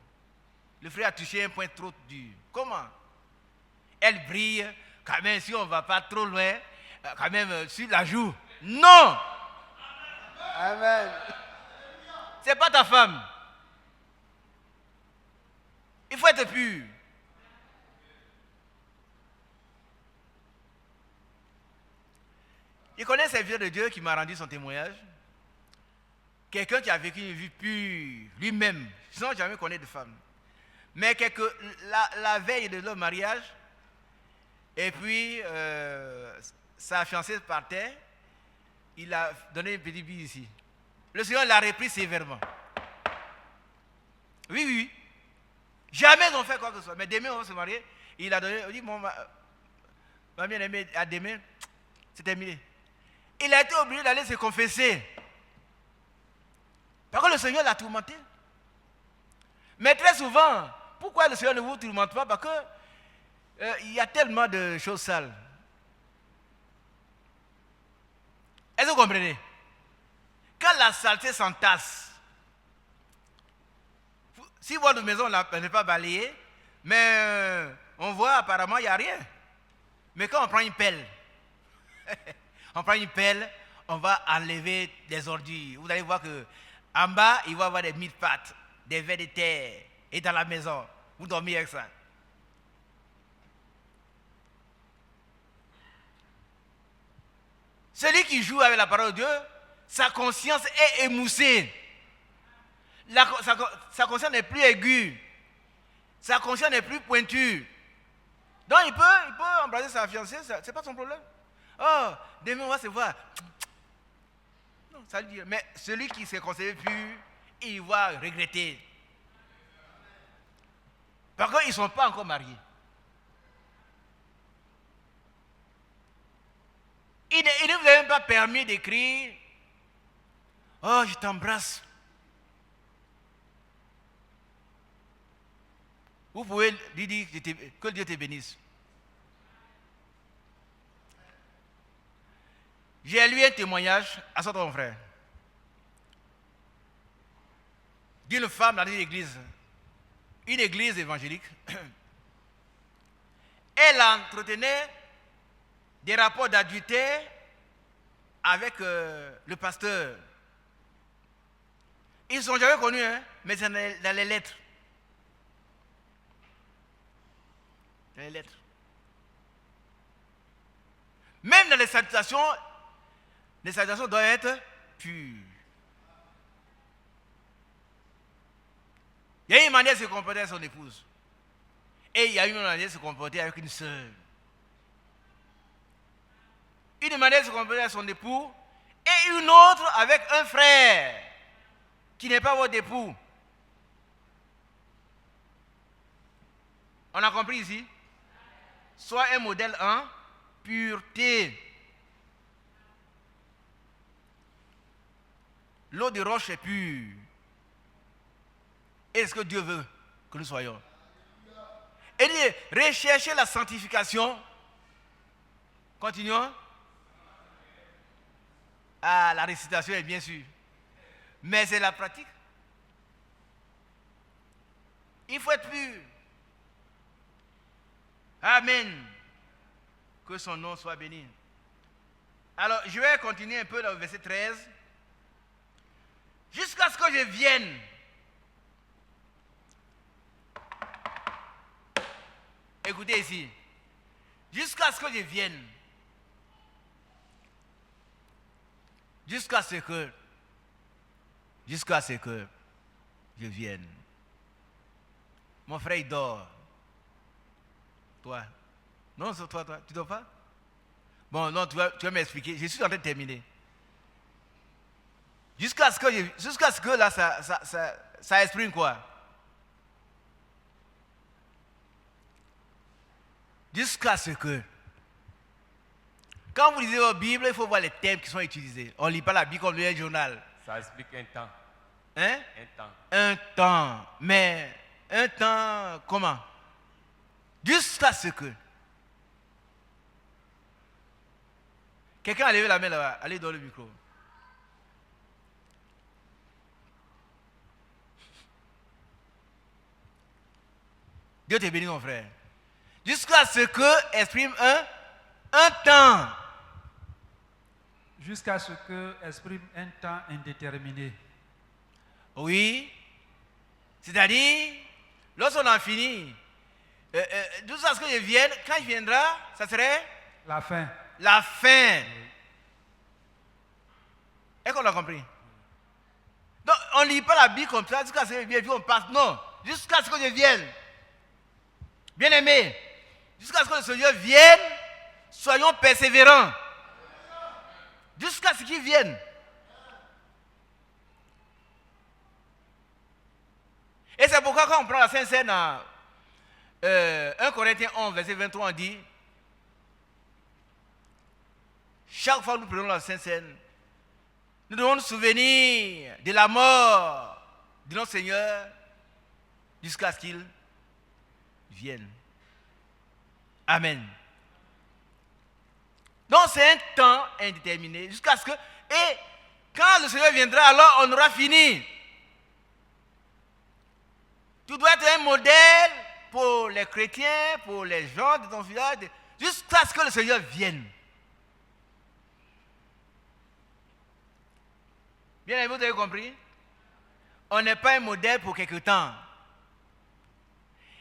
Le frère a touché un point trop dur. Comment? Elle brille, quand même, si on ne va pas trop loin, quand même, sur la joue. Non! Amen. C'est pas ta femme. Il faut être pur. Je connais un serviteur de Dieu qui m'a rendu son témoignage. Quelqu'un qui a vécu une vie pure, lui-même, sans jamais connaître de femme. Mais la veille de leur mariage, et puis sa fiancée par terre, il a donné une petite bille ici. Le Seigneur l'a repris sévèrement. Oui, oui. Jamais ils n'ont fait quoi que ce soit. Mais demain, on va se marier. Il a donné, il dit, ma bien-aimée, à demain, c'est terminé. Il a été obligé d'aller se confesser. Parce que le Seigneur l'a tourmenté. Mais très souvent, pourquoi le Seigneur ne vous tourmente pas? Parce que il y a tellement de choses sales. Est-ce que vous comprenez? Quand la saleté s'entasse, si votre maison n'est pas balayée, mais on voit apparemment il n'y a rien. Mais quand on prend une pelle, on va enlever des ordures. Vous allez voir que en bas, il va y avoir des mille pattes, des vers de terre. Et dans la maison, vous dormez avec ça. Celui qui joue avec la parole de Dieu, sa conscience est émoussée. Sa conscience n'est plus aiguë. Sa conscience n'est plus pointue. Donc il peut embrasser sa fiancée, ce n'est pas son problème. Oh, demain on va se voir. Non, ça lui dit. Mais celui qui s'est conservé pur, il va regretter. Par contre, ils ne sont pas encore mariés. Il ne vous a même pas permis d'écrire « Oh, je t'embrasse ». Vous pouvez lui dire que Dieu te bénisse. J'ai lu un témoignage à son frère d'une femme dans une église évangélique. Elle entretenait des rapports d'adultère avec le pasteur. Ils ne sont jamais connus, hein, mais c'est dans les lettres. Dans les lettres. Même dans les salutations doivent être pures. Il y a une manière de se comporter avec son épouse. Et il y a une manière de se comporter avec une sœur. Une manière de se comporter avec son époux et une autre avec un frère qui n'est pas votre époux. On a compris ici? Soit un modèle en pureté. L'eau de roche est pure. Est-ce que Dieu veut que nous soyons? Et dit, recherchez la sanctification. Continuons. Ah, la récitation est bien sûr. Mais c'est la pratique. Il faut être pur. Amen. Que son nom soit béni. Alors, je vais continuer un peu dans le verset 13. Jusqu'à ce que je vienne. Écoutez ici. Jusqu'à ce que je vienne. Jusqu'à ce que je vienne. Mon frère, il dort. Toi. Non, c'est toi. Tu dors pas? Bon, non, tu vas m'expliquer. Je suis en train de terminer. Jusqu'à ce que là, ça exprime quoi? Jusqu'à ce que. Quand vous lisez votre Bible, il faut voir les thèmes qui sont utilisés. On ne lit pas la Bible comme un journal. Ça explique un temps. Hein? Un temps. Un temps. Mais un temps, comment? Jusqu'à ce que. Quelqu'un a levé la main là-bas. Allez dans le micro. Dieu te bénisse, mon frère. Jusqu'à ce que exprime un temps. Jusqu'à ce que exprime un temps indéterminé. Oui. C'est-à-dire, lorsqu'on a fini, jusqu'à ce que je vienne, quand il viendra, ça serait La fin. la fin. Est-ce qu'on a compris? Donc, on ne lit pas la Bible comme ça, jusqu'à ce que je vienne, puis on passe. Non, jusqu'à ce que je vienne. Bien aimé, jusqu'à ce que le Seigneur vienne, soyons persévérants. Jusqu'à ce qu'il vienne. Et c'est pourquoi quand on prend la Sainte Seine dans 1 Corinthiens 11, verset 23, on dit, chaque fois que nous prenons la Sainte Seine, nous devons nous souvenir de la mort de notre Seigneur jusqu'à ce qu'il vienne. Amen. Donc c'est un temps indéterminé jusqu'à ce que... Et quand le Seigneur viendra, alors on aura fini. Tu dois être un modèle pour les chrétiens, pour les gens de ton village, jusqu'à ce que le Seigneur vienne. Bien aimé, vous avez compris? On n'est pas un modèle pour quelque temps.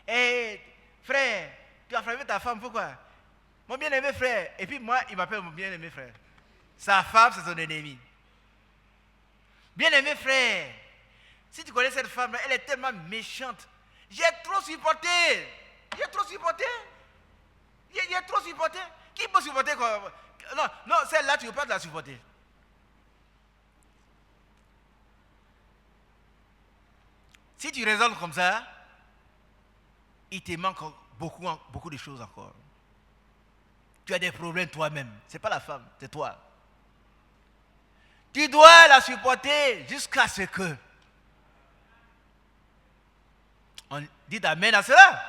Et frère, tu as frappé ta femme, pourquoi? Mon bien-aimé frère. Et puis moi, il m'appelle mon bien-aimé frère. Sa femme, c'est son ennemi. Bien-aimé frère, si tu connais cette femme-là, elle est tellement méchante. J'ai trop supporté. J'ai trop supporté. J'ai trop supporté. Qui peut supporter quoi? Non, celle-là, tu ne veux pas la supporter. Si tu raisonnes comme ça, il te manque beaucoup de choses encore. Tu as des problèmes toi-même. Ce n'est pas la femme, c'est toi. Tu dois la supporter jusqu'à ce que. On dit amen à cela.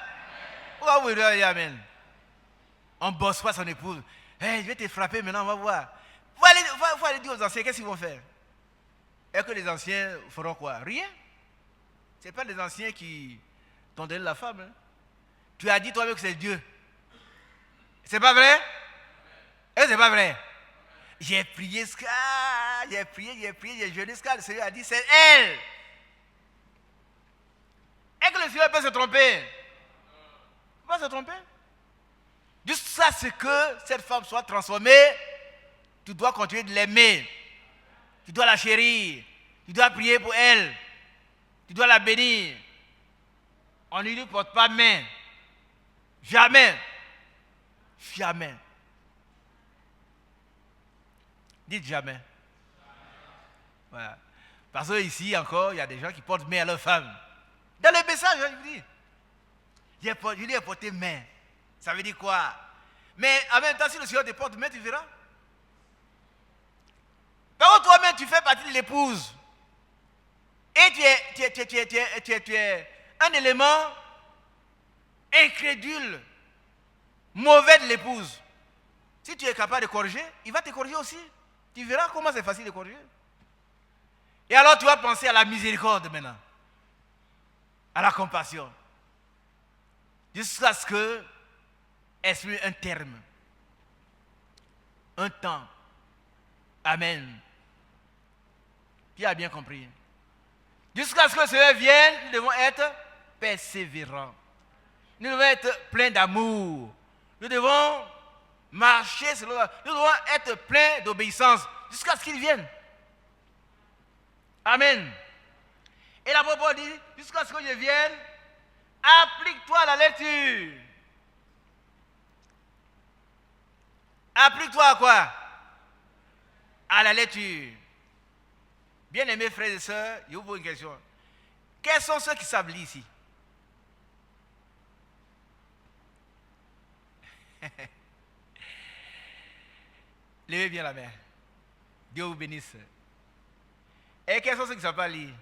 Pourquoi vous dites amen? On ne bosse pas son épouse. Hey, je vais te frapper maintenant, on va voir. Il faut aller dire aux anciens, qu'est-ce qu'ils vont faire? Et que les anciens feront quoi? Rien. Ce n'est pas les anciens qui t'ont donné la femme. Hein. Tu as dit toi-même que c'est Dieu. C'est pas vrai? Et c'est pas vrai? J'ai prié, j'ai jeûné, le Seigneur a dit, c'est elle. Et que le Seigneur peut se tromper? Il ne peut pas se tromper. Jusqu'à ce que cette femme soit transformée, tu dois continuer de l'aimer. Tu dois la chérir. Tu dois prier pour elle. Tu dois la bénir. On ne lui porte pas main. Jamais. Jamais. Dites jamais. Voilà. Parce que ici encore, il y a des gens qui portent main à leur femme. Dans le message, je vous dis, je lui ai porté main. Ça veut dire quoi? Mais en même temps, si le Seigneur te porte main, tu verras. Par contre, toi-même, tu fais partie de l'épouse. Et tu es un élément incrédule, mauvais de l'épouse. Si tu es capable de corriger, il va te corriger aussi. Tu verras comment c'est facile de corriger. Et alors tu vas penser à la miséricorde maintenant. À la compassion. Jusqu'à ce que exprime un terme. Un temps. Amen. Qui a bien compris? Jusqu'à ce que le Seigneur vienne, nous devons être persévérants. Nous devons être pleins d'amour. Nous devons marcher selon la... Nous devons être pleins d'obéissance jusqu'à ce qu'il vienne. Amen. Et l'apôtre Paul dit, jusqu'à ce que je vienne, applique-toi à la lecture. Applique-toi à quoi? À la lecture. Bien-aimés frères et sœurs, je vous pose une question. Quels sont ceux qui savent lire ici? Levez bien la main. Dieu vous bénisse. Et quels sont ceux qui ne savent pas lire?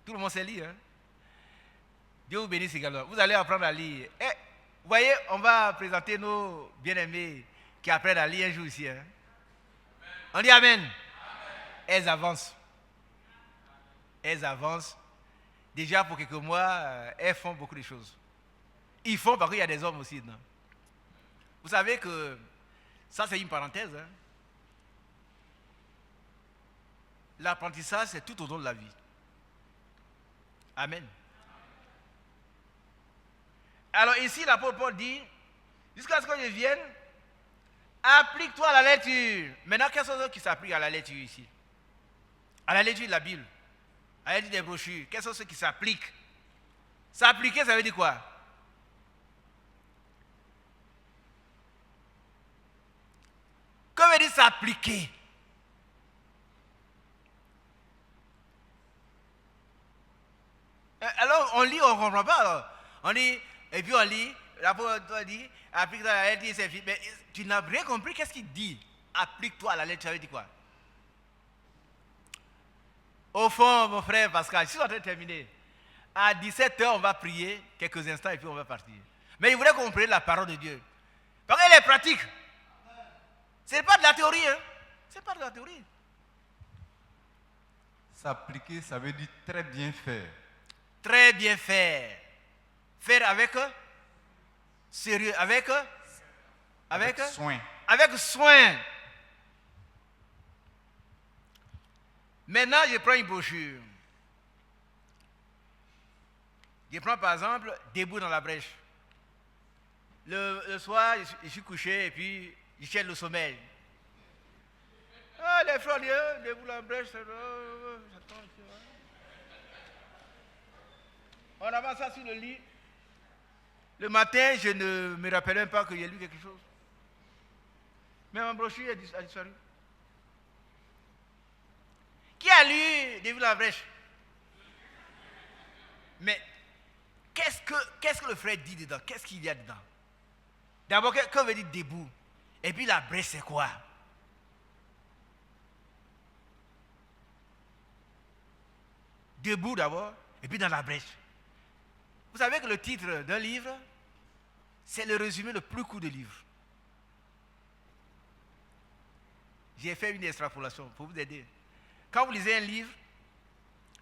Tout le monde sait lire. Hein? Dieu vous bénisse également. Vous allez apprendre à lire. Et, vous voyez, on va présenter nos bien-aimés qui apprennent à lire un jour ici. Hein? On dit amen. Amen. Elles avancent. Elles avancent. Déjà pour quelques mois, elles font beaucoup de choses. Ils font parce qu'il y a des hommes aussi. Non? Vous savez que ça, c'est une parenthèse. Hein? L'apprentissage, c'est tout au long de la vie. Amen. Alors ici, l'apôtre Paul dit, jusqu'à ce que je vienne, applique-toi à la lecture. Maintenant, quels sont ceux qui s'appliquent à la lecture ici? À la lecture de la Bible, à la lecture des brochures. Quels sont ceux qui s'appliquent? S'appliquer, ça veut dire quoi? Que veut dire s'appliquer? Alors on lit, on ne comprend pas. Alors. On lit, et puis on lit, l'apôtre dit, applique-toi à la lettre, c'est fini. Mais tu n'as rien compris, qu'est-ce qu'il dit? Applique-toi à la lettre, ça veut dire quoi? Au fond, mon frère Pascal, je suis en train de terminer. À 17h, on va prier quelques instants et puis on va partir. Mais il voulait qu'on prenne la parole de Dieu. Parce qu'elle est pratique. Ce n'est pas de la théorie, hein? Ce n'est pas de la théorie. S'appliquer, ça veut dire très bien faire. Très bien faire. Faire avec sérieux, avec soin. Avec soin. Maintenant, je prends une brochure. Je prends par exemple Debout dans la brèche. Le soir, je suis couché et puis je cherche le sommeil. Ah, les frères, Debout dans la brèche, j'attends. On avance ça sur le lit. Le matin, je ne me rappelle même pas que j'ai lu quelque chose. Mais ma brochure a disparu. Qui a lu Debout dans la brèche? Mais qu'est-ce que le frère dit dedans? Qu'est-ce qu'il y a dedans? D'abord, que veut dire debout? Et puis la brèche, c'est quoi? Debout d'abord, et puis dans la brèche. Vous savez que le titre d'un livre, c'est le résumé le plus court du livre. J'ai fait une extrapolation pour vous aider. Quand vous lisez un livre,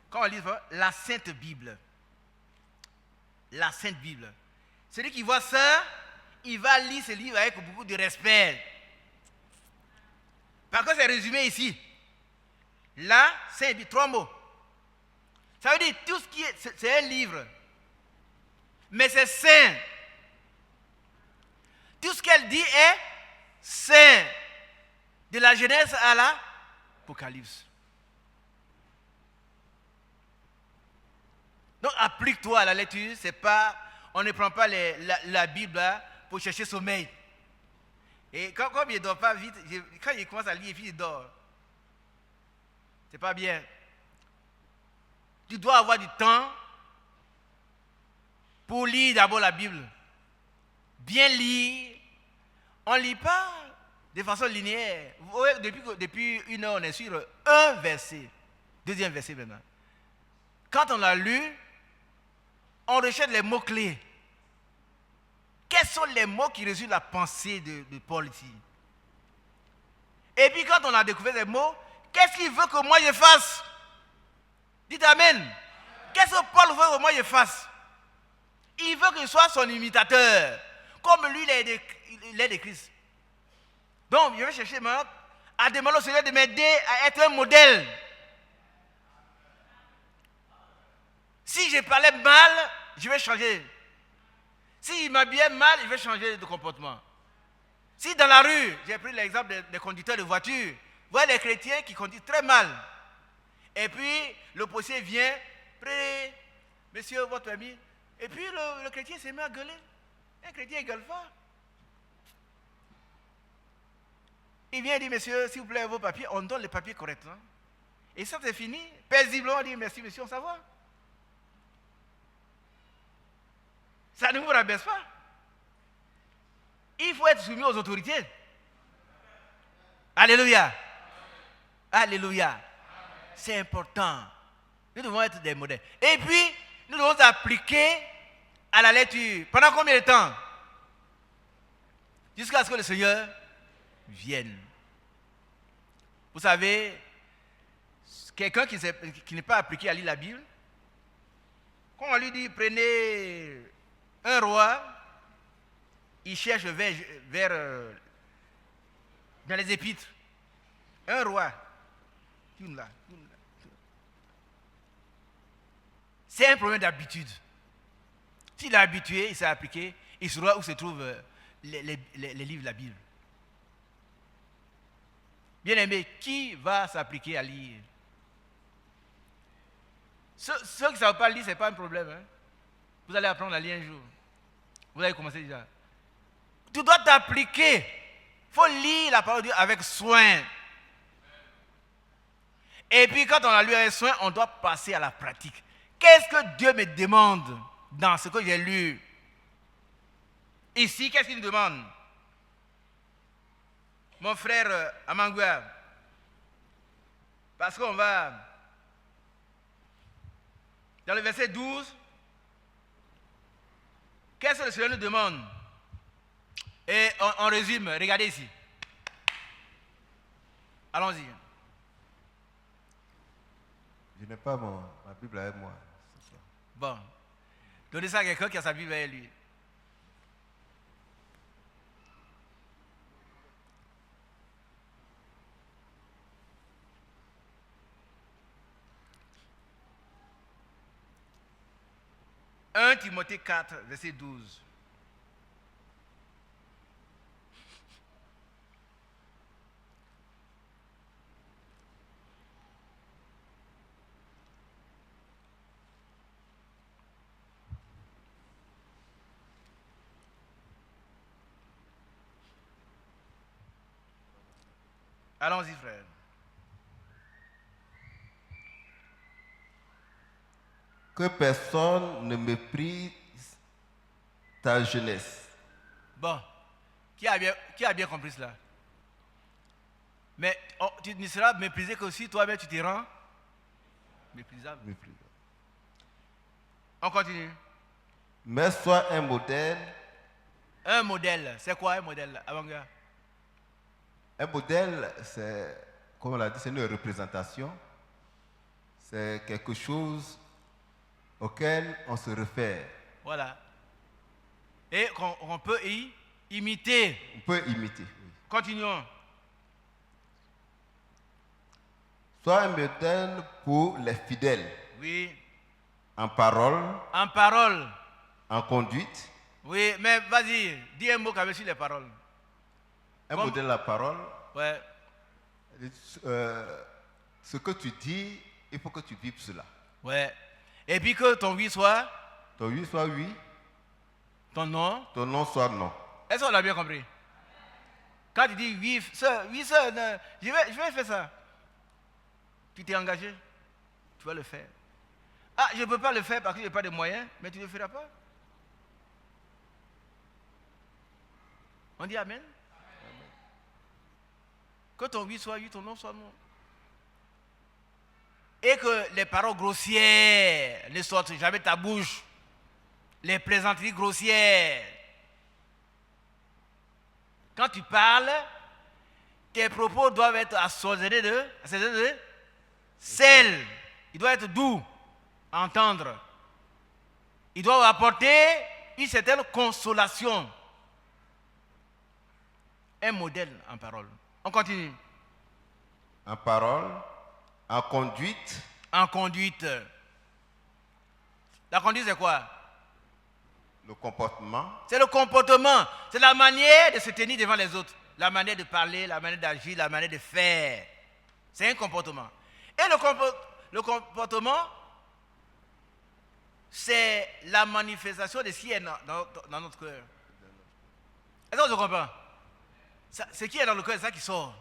quand on lit la Sainte Bible, la Sainte Bible, celui qui voit ça, il va lire ce livre avec beaucoup de respect. Par contre, c'est résumé ici. Là, c'est 3 mots. Ça veut dire tout ce qui est, c'est un livre. Mais c'est saint. Tout ce qu'elle dit est saint. De la Genèse à l'Apocalypse. Donc applique-toi à la lecture. C'est pas, on ne prend pas la Bible là, pour chercher sommeil. Et comme il ne dort pas vite, quand il commence à lire, puis il dort. C'est pas bien. Tu dois avoir du temps pour lire d'abord la Bible. Bien lire. On ne lit pas de façon linéaire. Vous voyez, depuis 1 heure, on est sur un verset. Deuxième verset maintenant. Quand on l'a lu, on recherche les mots-clés. Quels sont les mots qui résument la pensée de Paul ici? Et puis quand on a découvert les mots, qu'est-ce qu'il veut que moi je fasse? Dites Amen. Qu'est-ce que Paul veut que moi je fasse? Il veut que je sois son imitateur. Comme lui, il est de Christ. Donc, je vais chercher maintenant à demander au Seigneur de m'aider à être un modèle. Si je parlais mal, je vais changer. S'il m'habillait mal, je vais changer de comportement. Si dans la rue, j'ai pris l'exemple des conducteurs de voiture, vous voyez les chrétiens qui conduisent très mal. Et puis, le policier vient, monsieur, votre ami. Et puis, le chrétien s'est mis à gueuler. Un chrétien ne gueule pas. Il vient dire, monsieur, s'il vous plaît, vos papiers, on donne les papiers correctement. Et ça, c'est fini. Paisiblement, on dit, merci, monsieur, on s'en va. Ça ne vous rabaisse pas. Il faut être soumis aux autorités. Alléluia. Alléluia. C'est important. Nous devons être des modèles. Et puis, nous devons appliquer à la lecture. Pendant combien de temps? Jusqu'à ce que le Seigneur vienne. Vous savez, quelqu'un qui n'est pas appliqué à lire la Bible, quand on lui dit prenez un roi, il cherche vers dans les épîtres. Un roi. C'est un problème d'habitude. S'il est habitué, il s'est appliqué, il saura où se trouvent les livres de la Bible. Bien aimé, qui va s'appliquer à lire? Ceux qui ne savent pas lire, ce n'est pas un problème. Hein? Vous allez apprendre à lire un jour. Vous allez commencer déjà. Tu dois t'appliquer. Il faut lire la parole de Dieu avec soin. Et puis quand on a lu avec soin, on doit passer à la pratique. Qu'est-ce que Dieu me demande dans ce que j'ai lu? Ici, qu'est-ce qu'il nous demande? Mon frère Amangua, parce qu'on va dans le verset 12, qu'est-ce que le Seigneur nous demande? Et on résume, regardez ici. Allons-y. Je n'ai pas ma Bible avec moi. Bon. Donnez ça à quelqu'un qui a sa Bible avec lui. 1 Timothée 4, verset 12. Allons-y, frère. Que personne ne méprise ta jeunesse. Bon, qui a bien compris cela? Mais tu ne seras méprisé que si toi-même tu te rends méprisable. Méprise. On continue. Mais sois un modèle. Un modèle, c'est quoi un modèle, avant-garde? Un modèle, c'est, comme on l'a dit, c'est une représentation. C'est quelque chose auquel on se réfère. Voilà. Et qu'on peut imiter. On peut imiter. Oui. Continuons. Sois un modèle pour les fidèles. Oui. En parole, En parole. en conduite. Oui, mais vas-y, dis un mot qu'avec sur les paroles. Un Comme- modèle à parole. Ouais. Ce que tu dis, il faut que tu vives cela. Ouais. Et puis que ton oui soit Ton oui soit oui, ton non. ton non soit non. Est-ce qu'on l'a bien compris? Quand tu dis oui, sœur, non, je vais faire ça. Tu t'es engagé, tu vas le faire. Ah, je ne peux pas le faire parce que je n'ai pas de moyens, mais tu ne le feras pas. On dit Amen? Que ton oui soit oui, ton non soit non. Et que les paroles grossières ne sortent jamais de ta bouche. Les plaisanteries grossières. Quand tu parles, tes propos doivent être assaisonnés de sel. Ils doivent être doux à entendre. Ils doivent apporter une certaine consolation. Un modèle en parole. On continue. En parole, en conduite. En conduite. La conduite, c'est quoi? Le comportement. C'est le comportement. C'est la manière de se tenir devant les autres. La manière de parler, la manière d'agir, la manière de faire. C'est un comportement. Et le comportement, c'est la manifestation de ce qui est dans notre cœur. Est-ce que vous comprenez? Ce qui est dans le cœur, c'est ça qui sort.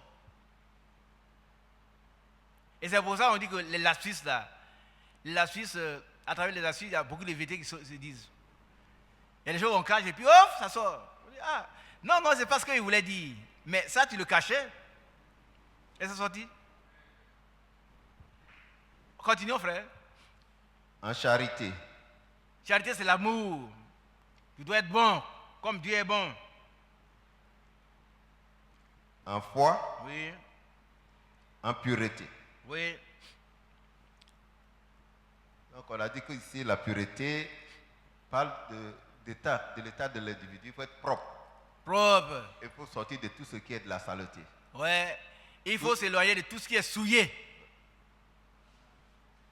Et c'est pour ça qu'on dit que les lapsus, là, à travers les lapsus, il y a beaucoup de vérités qui se disent. Il y a des choses qu'on cache et puis, hop, ça sort. On dit, ah, non, c'est pas ce qu'il voulait dire. Mais ça, tu le cachais. Et c'est sorti. Continuons, frère. En charité. Charité, c'est l'amour. Tu dois être bon, comme Dieu est bon. En foi. Oui. En pureté. Oui. Donc on a dit que ici la pureté parle de l'état de l'individu. Il faut être propre. Propre. Il faut sortir de tout ce qui est de la saleté. Ouais. Il faut s'éloigner de tout ce qui est souillé.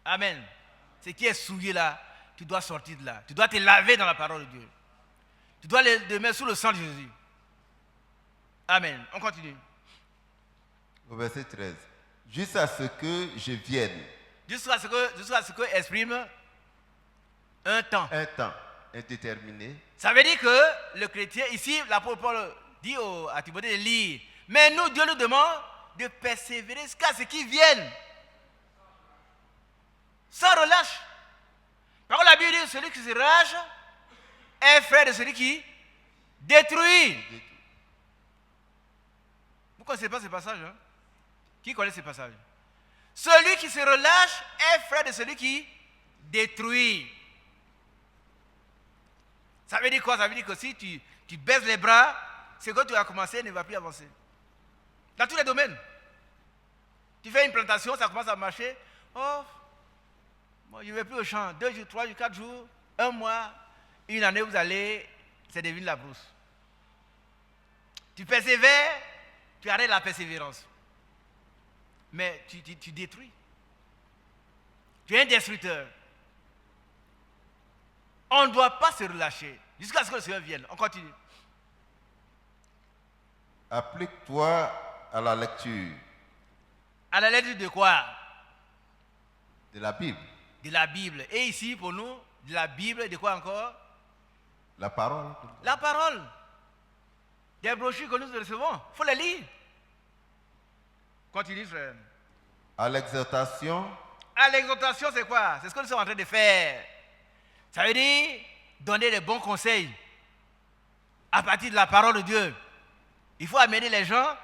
Amen. Ce qui est souillé là, tu dois sortir de là. Tu dois te laver dans la parole de Dieu. Tu dois le mettre sous le sang de Jésus. Amen. On continue. Au verset 13. Jusqu'à ce que je vienne. Jusqu'à ce que exprime un temps. Un temps indéterminé. Ça veut dire que le chrétien, ici, l'apôtre Paul dit à Timothée de lire. Mais nous, Dieu nous demande de persévérer jusqu'à ce qu'il vienne. Sans relâche. Par contre, la Bible dit celui qui se relâche est frère de celui qui détruit. Vous ne connaissez pas ce passage, hein? Qui connaît ce passage? Celui qui se relâche est frère de celui qui détruit. Ça veut dire quoi? Ça veut dire que si tu baisses les bras, ce que tu as commencé ne va plus avancer. Dans tous les domaines. Tu fais une plantation, ça commence à marcher. Oh, moi, je ne vais plus au champ. 2 jours, 3 jours, 4 jours, 1 mois, une année, vous allez, c'est devenu la brousse. Tu persévères, tu arrêtes la persévérance. Mais tu détruis. Tu es un destructeur. On ne doit pas se relâcher jusqu'à ce que le Seigneur vienne. On continue. Applique-toi à la lecture À la lecture de quoi? de la Bible, De la Bible. Et ici, pour nous, de la Bible, de quoi encore? la parole. La parole. Des brochures que nous recevons. Il faut les lire. Continue, frère. À l'exhortation, À l'exhortation, c'est quoi? C'est ce que nous sommes en train de faire. Ça veut dire donner les bons conseils à partir de la parole de Dieu. Il faut amener les gens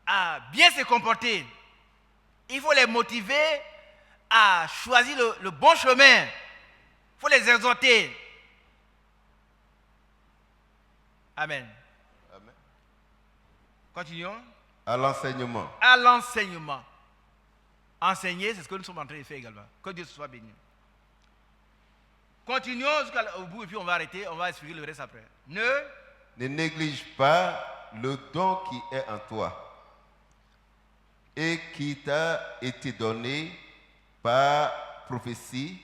à bien se comporter. Il faut les motiver à choisir le bon chemin. Il faut les exhorter. Amen. Amen. Continuons. À l'enseignement, À l'enseignement. Enseigner, c'est ce que nous sommes en train de faire également. Que Dieu soit béni. Continuons jusqu'au bout et puis on va arrêter, on va expliquer le reste après. ne néglige pas le don qui est en toi et qui t'a été donné par prophétie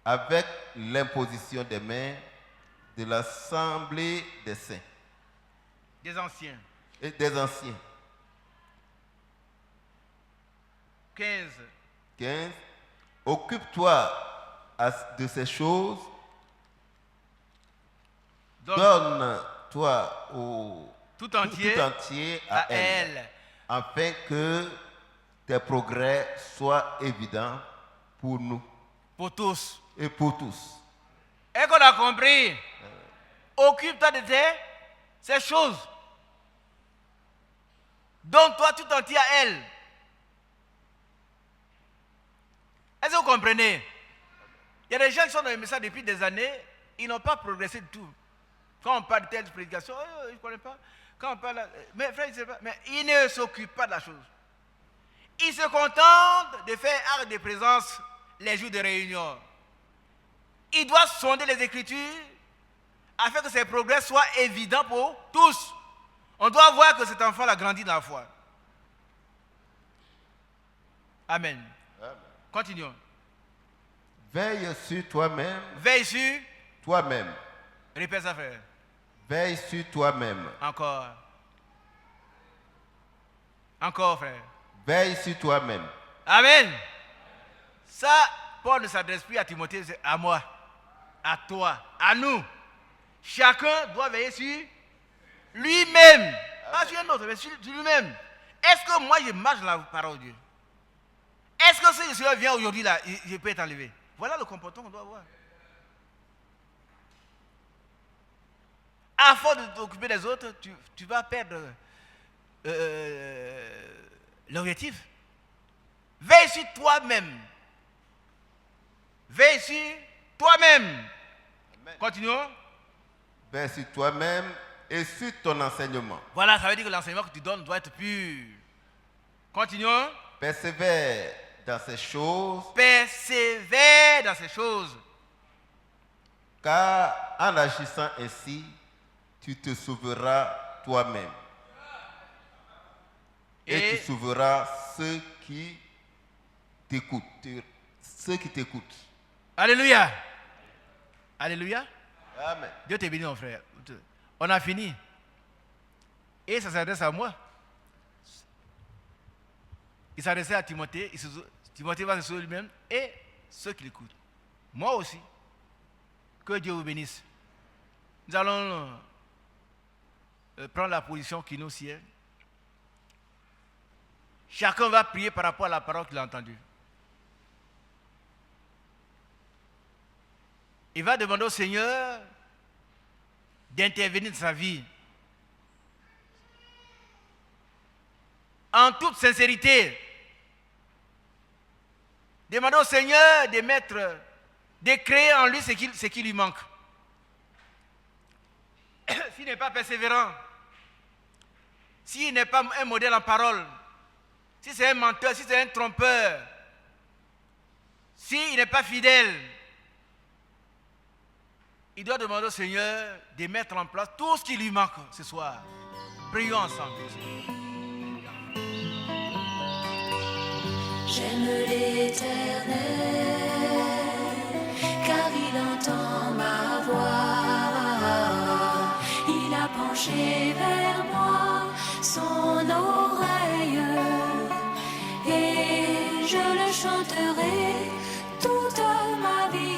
avec l'imposition des mains de l'assemblée des saints Des anciens. et des anciens. 15. 15. Occupe-toi de ces choses, donne-toi Tout entier à à elle, elle. afin que tes progrès soient évidents pour nous Pour tous. et pour tous. Et qu'on a compris. Occupe-toi de ces choses. Donne-toi tout entier à elle. Est-ce que vous comprenez? Il y a des gens qui sont dans le message depuis des années, ils n'ont pas progressé du tout. Quand on parle de telle prédication, ils ne connaissent pas. Quand on parle, mais frère, il sait pas. Mais ils ne s'occupent pas de la chose. Ils se contentent de faire acte de présence les jours de réunion. Ils doivent sonder les Écritures afin que ses progrès soient évidents pour tous. On doit voir que cet enfant a grandi dans la foi. Amen. Amen. Continuons. Veille sur toi-même, Veille sur. toi-même. Répète ça, frère. Veille sur toi-même. Encore. Encore, frère. Veille sur toi-même. Amen. Ça, Paul ne s'adresse plus à Timothée, c'est à moi, à toi, à nous. Chacun doit veiller sur lui-même. Pas sur un autre, mais sur lui-même. Est-ce que moi, je marche dans la parole de Dieu? Est-ce que si le Seigneur vient aujourd'hui, là, je peux être enlevé? Voilà le comportement qu'on doit avoir. À force de t'occuper des autres, tu vas perdre l'objectif. Veille sur toi-même. Veille sur toi-même. Amen. Continuons. Veille sur toi-même et sur ton enseignement. Voilà, ça veut dire que l'enseignement que tu donnes doit être pur. Continuons. Persévère dans ces choses, Persévère dans ces choses. car en agissant ainsi, tu te sauveras toi-même. Et tu sauveras ceux qui t'écoutent. Alléluia. Alléluia. Amen. Dieu te bénisse, mon frère. On a fini. Et ça s'adresse à moi. Il s'adressait à Timothée. Timothée va se sauver lui-même et ceux qui l'écoutent. Moi aussi. Que Dieu vous bénisse. Nous allons prendre la position qui nous sied. Chacun va prier par rapport à la parole qu'il a entendue. Il va demander au Seigneur d'intervenir dans sa vie. En toute sincérité. Demander au Seigneur de créer en lui ce qui lui manque. S'il n'est pas persévérant, s'il n'est pas un modèle en parole, si c'est un menteur, si c'est un trompeur, s'il n'est pas fidèle, il doit demander au Seigneur de mettre en place tout ce qui lui manque ce soir. Prions ensemble. J'aime l'Éternel, car il pencher vers moi son oreille, et je le chanterai toute ma vie.